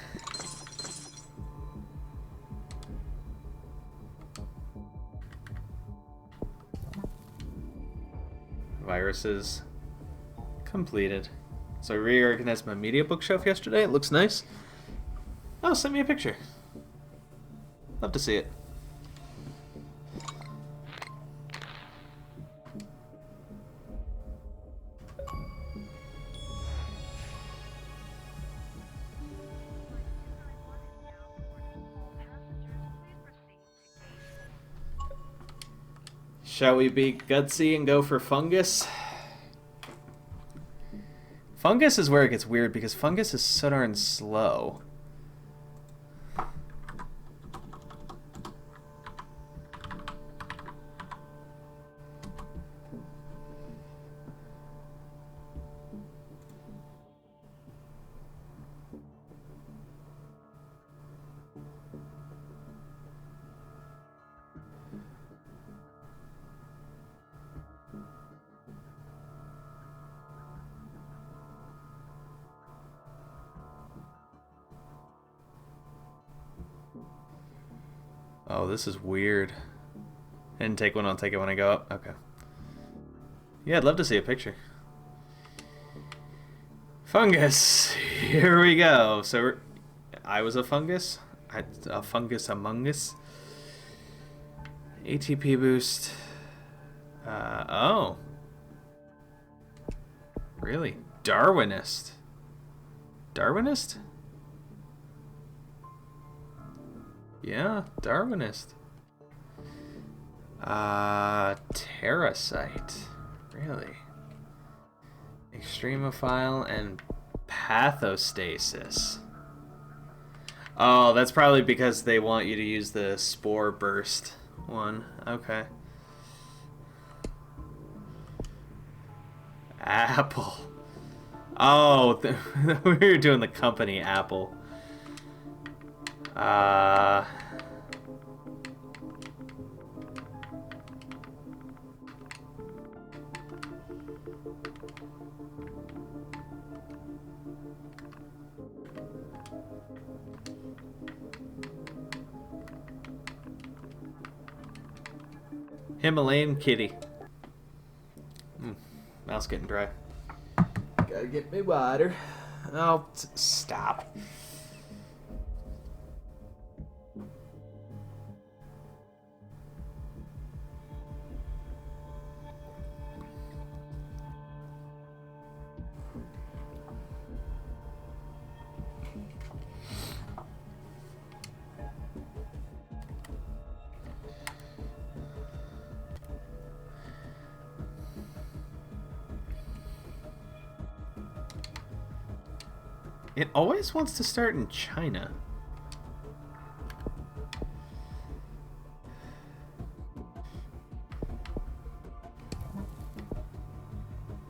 A: Viruses completed. So I reorganized my media bookshelf yesterday. It looks nice. Oh, send me a picture. Love to see it. Shall we be gutsy and go for fungus? Fungus is where it gets weird because fungus is so darn slow. Oh, this is weird. I didn't take one, I'll take it when I go up. Okay. Yeah, I'd love to see a picture. Fungus! Here we go. So, I was a fungus? A fungus among us? ATP boost. Oh. Really? Darwinist. Darwinist? Yeah, Darwinist. Terrasite. Really? Extremophile and pathostasis. Oh, that's probably because they want you to use the spore burst one. Okay. Apple. Oh, we were doing the company Apple. Himalayan kitty. Mouth's getting dry. Gotta get me water. Oh, stop. It always wants to start in China.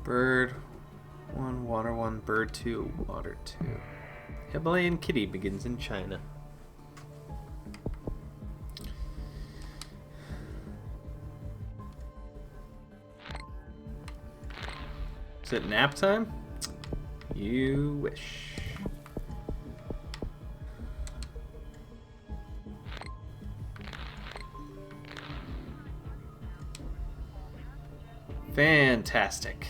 A: Bird 1, water 1, bird 2, water 2. Himalayan kitty begins in China. Is it nap time? You wish. Fantastic.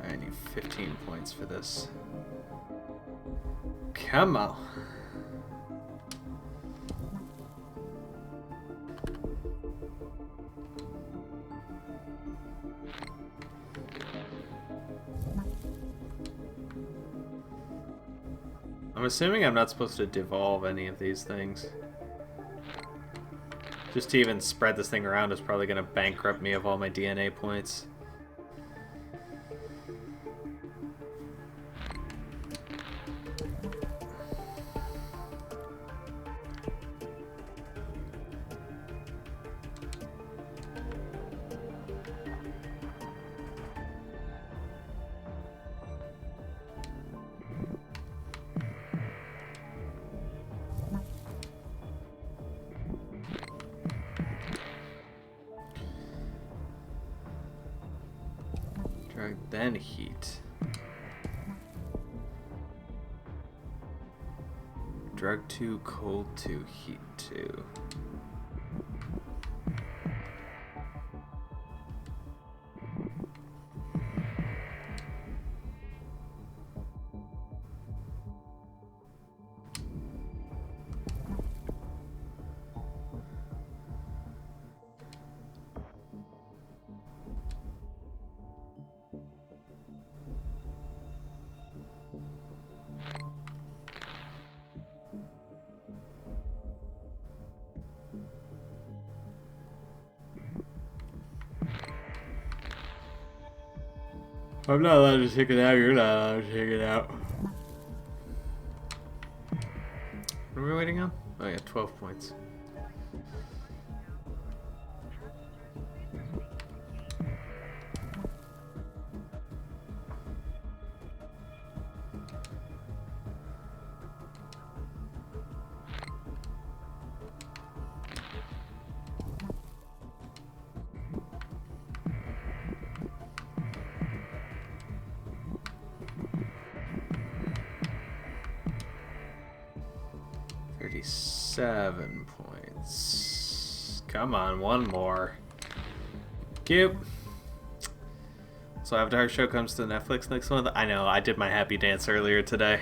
A: I need 15 points for this. Come on. I'm assuming I'm not supposed to devolve any of these things. Just to even spread this thing around is probably going to bankrupt me of all my DNA points. Drug, then heat. Drug 2, cold 2, heat 2. I'm not allowed to take it out, you're not allowed to take it out. What are we waiting on? Oh yeah, 12 points. Seven points. Come on, one more. Cute. So Avatar show comes to Netflix next month. I know, I did my happy dance earlier today.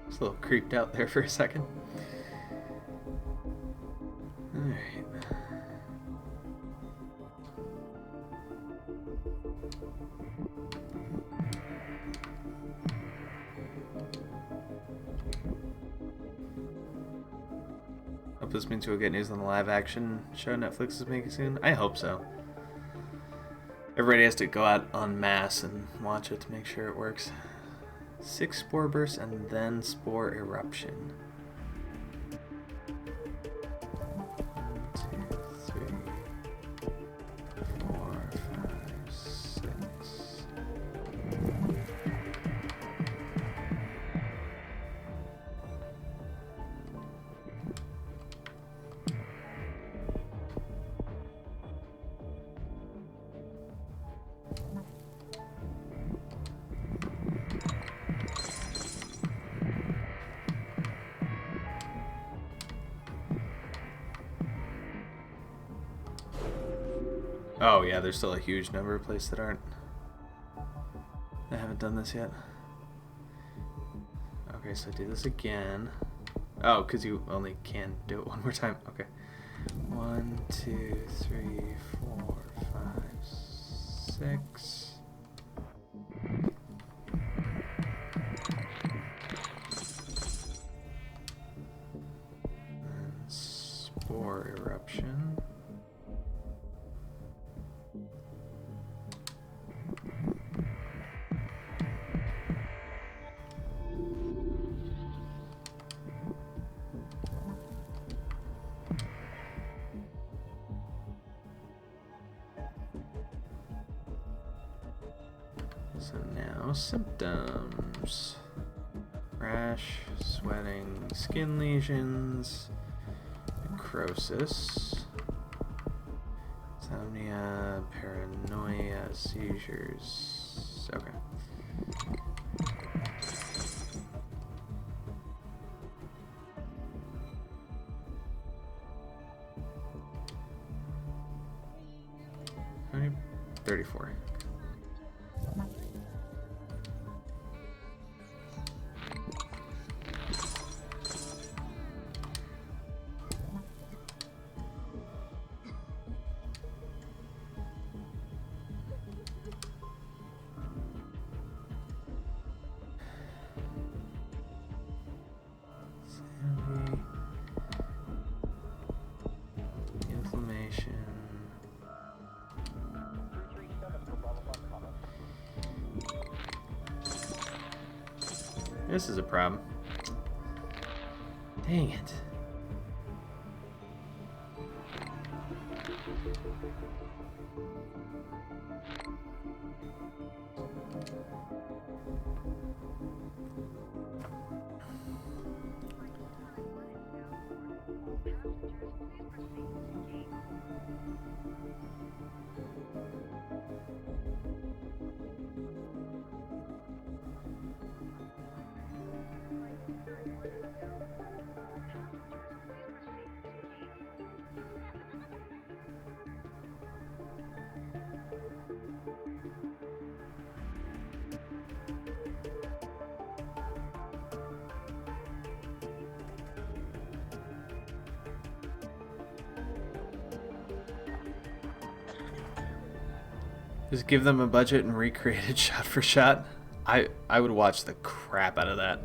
A: Just a little creeped out there for a second. Alright. hope this means we'll get news on the live action show Netflix is making soon. I hope so. Everybody has to go out en masse and watch it to make sure it works. 6 spore bursts and then spore eruption. 1, 2, 3, 4, 5, 6. Oh yeah, there's still a huge number of places that haven't done this yet. Okay, so do this again. Oh, because you only can do it one more time. Okay. 1, 2, 3, 4, 5, 6. And spore eruption. So now symptoms: rash, sweating, skin lesions, necrosis, insomnia, paranoia, seizures. Okay. How many? 34. Inflammation. This is a problem. Dang it. Just give them a budget and recreate it shot for shot. I would watch the crap out of that.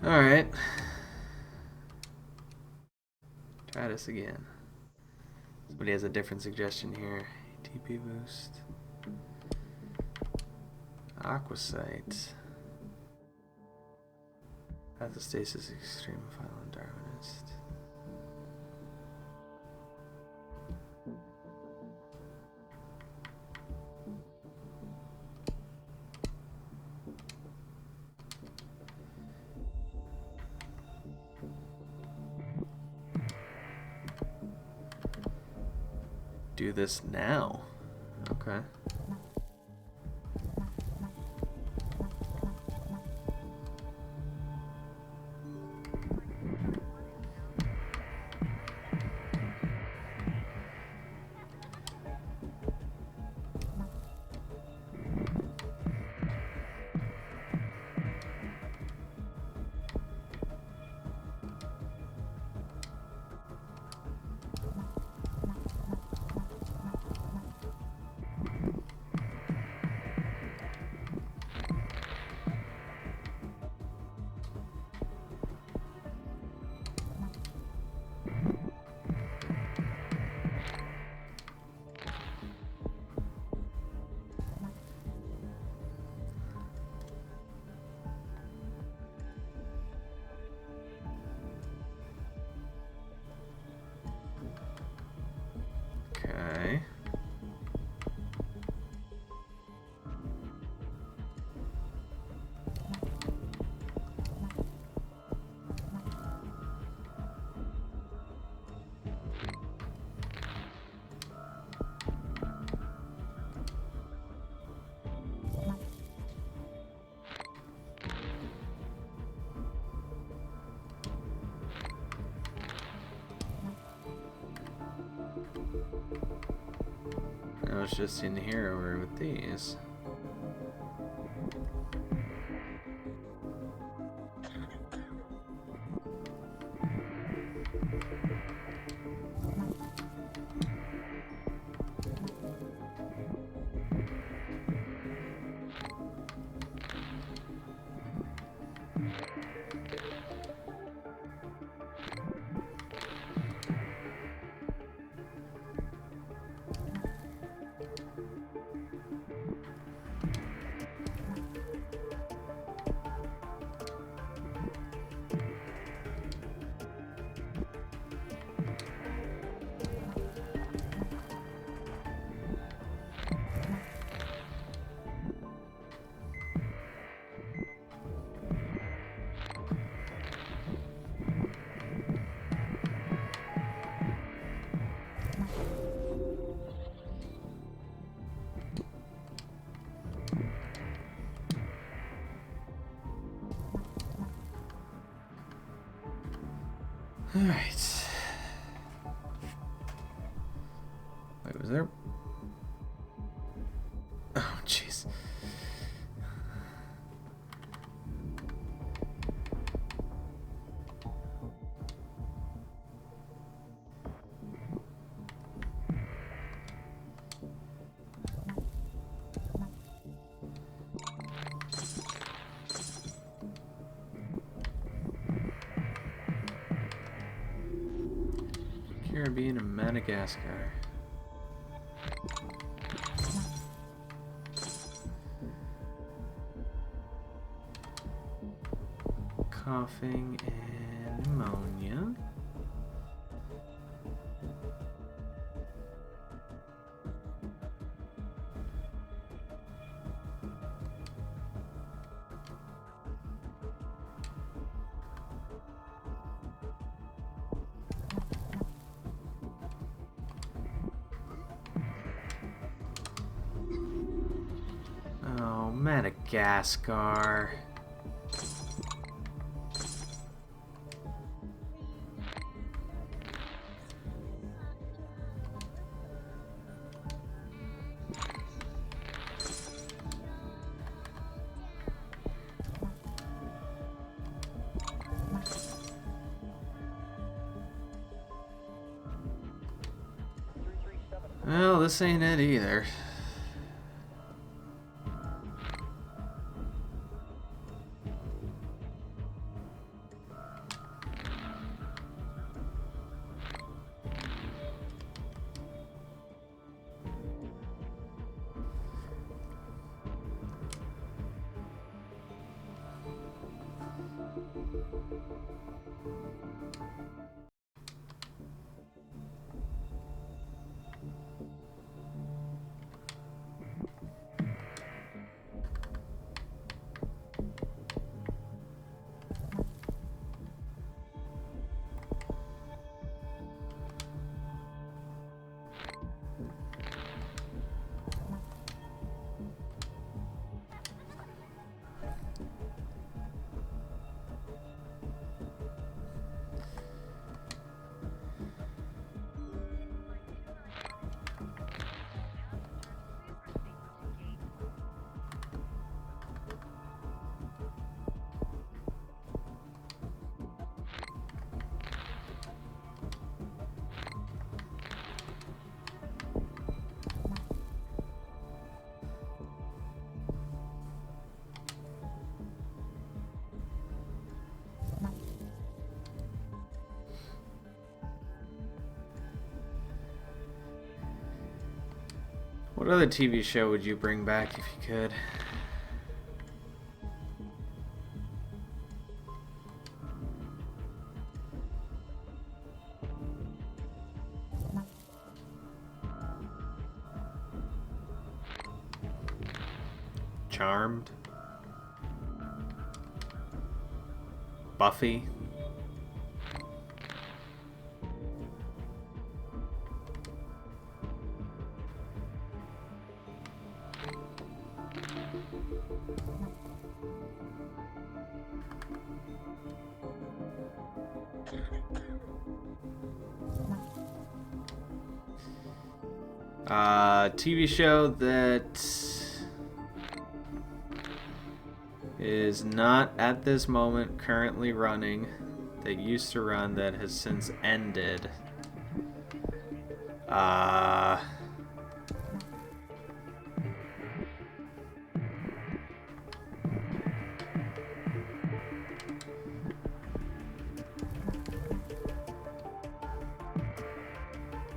A: All right. Try this again. Somebody has a different suggestion here. TP boost. Aquasite. Pathostasis extreme phylum Darwinist. Do this now. Okay. I was just in here over with these. Alright. Wait, was there... Oh, jeez. Caribbean and Madagascar. Coughing and pneumonia. Oh, Madagascar. Well, this ain't it either. What other TV show would you bring back if you could? Charmed? Buffy? TV show that is not at this moment currently running, that used to run, that has since ended.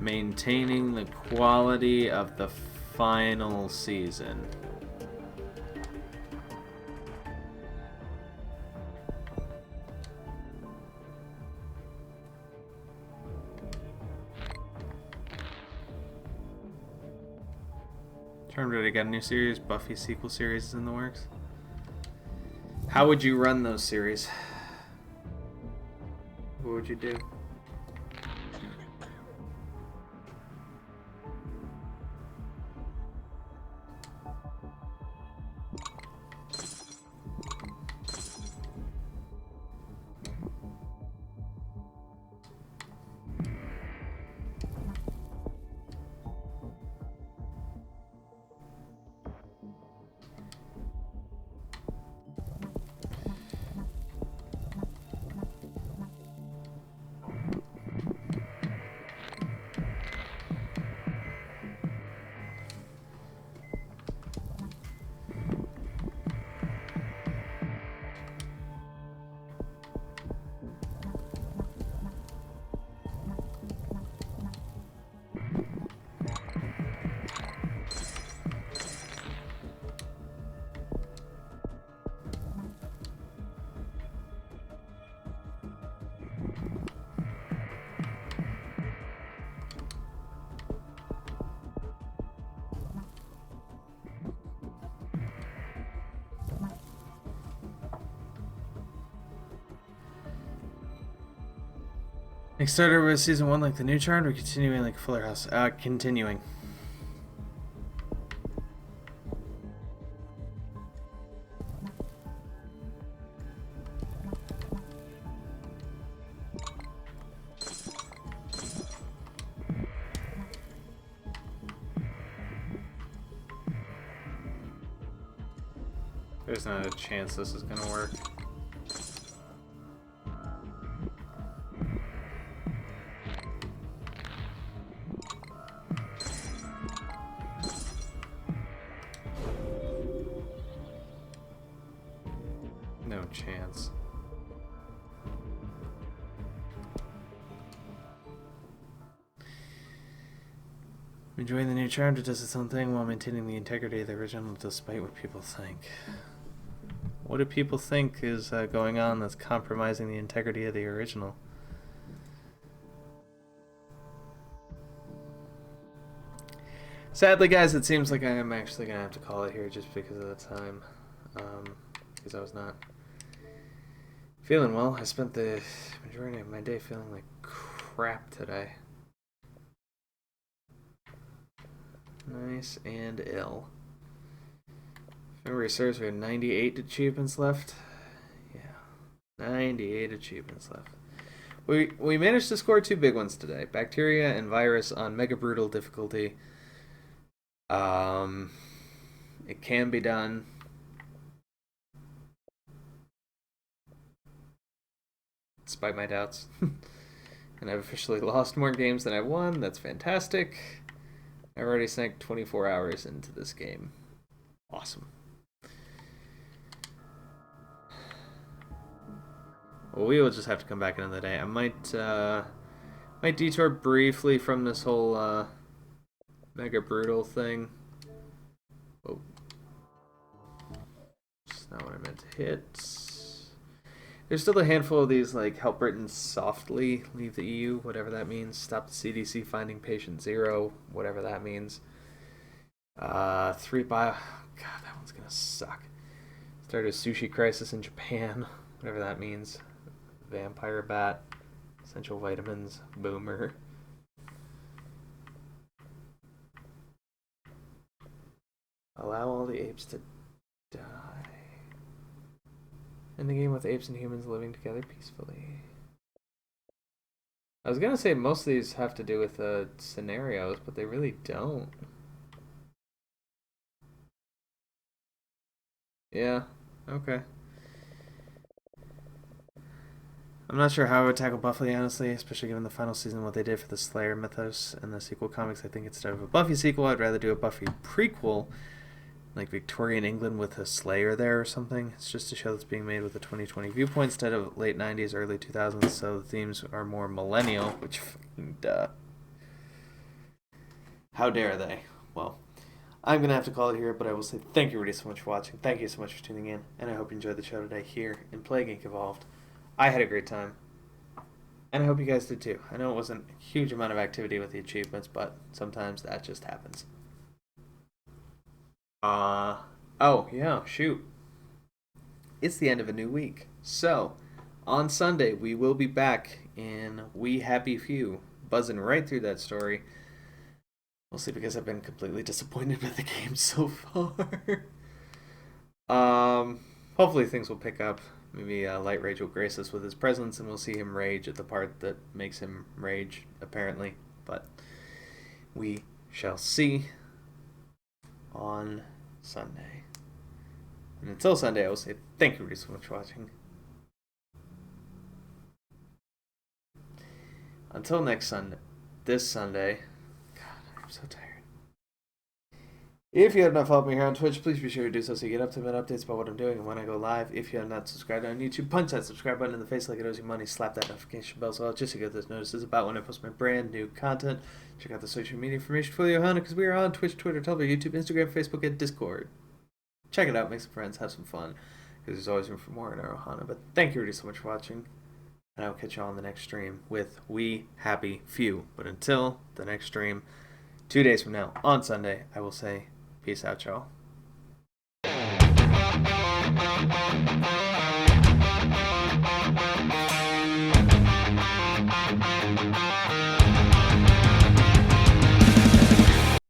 A: Maintaining the quality of the final season. Charmed, did I get a new series? Buffy sequel series is in the works. How would you run those series? What would you do? Next starter with season 1 like the new Charmed, or continuing like Fuller House? Continuing. There's not a chance this is gonna work. No chance. Enjoying the new Charmed, it does its own thing while maintaining the integrity of the original despite what people think. What do people think is going on that's compromising the integrity of the original? Sadly, guys, it seems like I am actually going to have to call it here just because of the time. Because I was not feeling well. I spent the majority of my day feeling like crap today. Nice and ill. If memory serves, we have 98 achievements left. Yeah, 98 achievements left. We managed to score 2 big ones today. Bacteria and Virus on Mega Brutal difficulty. It can be done. Despite my doubts. And I've officially lost more games than I've won. That's fantastic. I've already sank 24 hours into this game. Awesome. Well, we will just have to come back another day. I might detour briefly from this whole Mega Brutal thing. Oh. That's not what I meant to hit. There's still a handful of these, like, help Britain softly leave the EU, whatever that means. Stop the CDC finding patient 0, whatever that means. 3 bio... God, that one's gonna suck. Start a sushi crisis in Japan, whatever that means. Vampire bat. Essential vitamins. Boomer. Allow all the apes to die. In the game with apes and humans living together peacefully. I was gonna say most of these have to do with scenarios, but they really don't. Yeah. Okay. I'm not sure how I would tackle Buffy, honestly, especially given the final season, what they did for the Slayer mythos and the sequel comics. I think instead of a Buffy sequel, I'd rather do a Buffy prequel, like Victorian England with a Slayer there or something. It's just a show that's being made with a 2020 viewpoint instead of late 90s, early 2000s, so the themes are more millennial, which fucking duh. How dare they? Well, I'm going to have to call it here, but I will say thank you, really, so much for watching. Thank you so much for tuning in, and I hope you enjoyed the show today here in Plague Inc. Evolved. I had a great time. And I hope you guys did too. I know it wasn't a huge amount of activity with the achievements, but sometimes that just happens. Oh, yeah, shoot. It's the end of a new week. So, on Sunday, we will be back in We Happy Few, buzzing right through that story. We'll see, because I've been completely disappointed with the game so far. Hopefully things will pick up. Maybe Light Rage will grace us with his presence, and we'll see him rage at the part that makes him rage, apparently. But we shall see on Sunday. And until Sunday, I will say thank you so much for watching. Until next Sunday, this Sunday. God, I'm so tired. If you have not followed me here on Twitch, please be sure to do so you get up-to-date updates about what I'm doing and when I go live. If you have not subscribed on YouTube, punch that subscribe button in the face like it owes you money. Slap that notification bell so just to get those notices about when I post my brand new content. Check out the social media information for the Ohana, because we are on Twitch, Twitter, Tumblr, YouTube, Instagram, Facebook, and Discord. Check it out, make some friends, have some fun, because there's always room for more in our Ohana. But thank you really so much for watching, and I will catch you all on the next stream with We Happy Few. But until the next stream, 2 days from now, on Sunday, I will say peace out, y'all.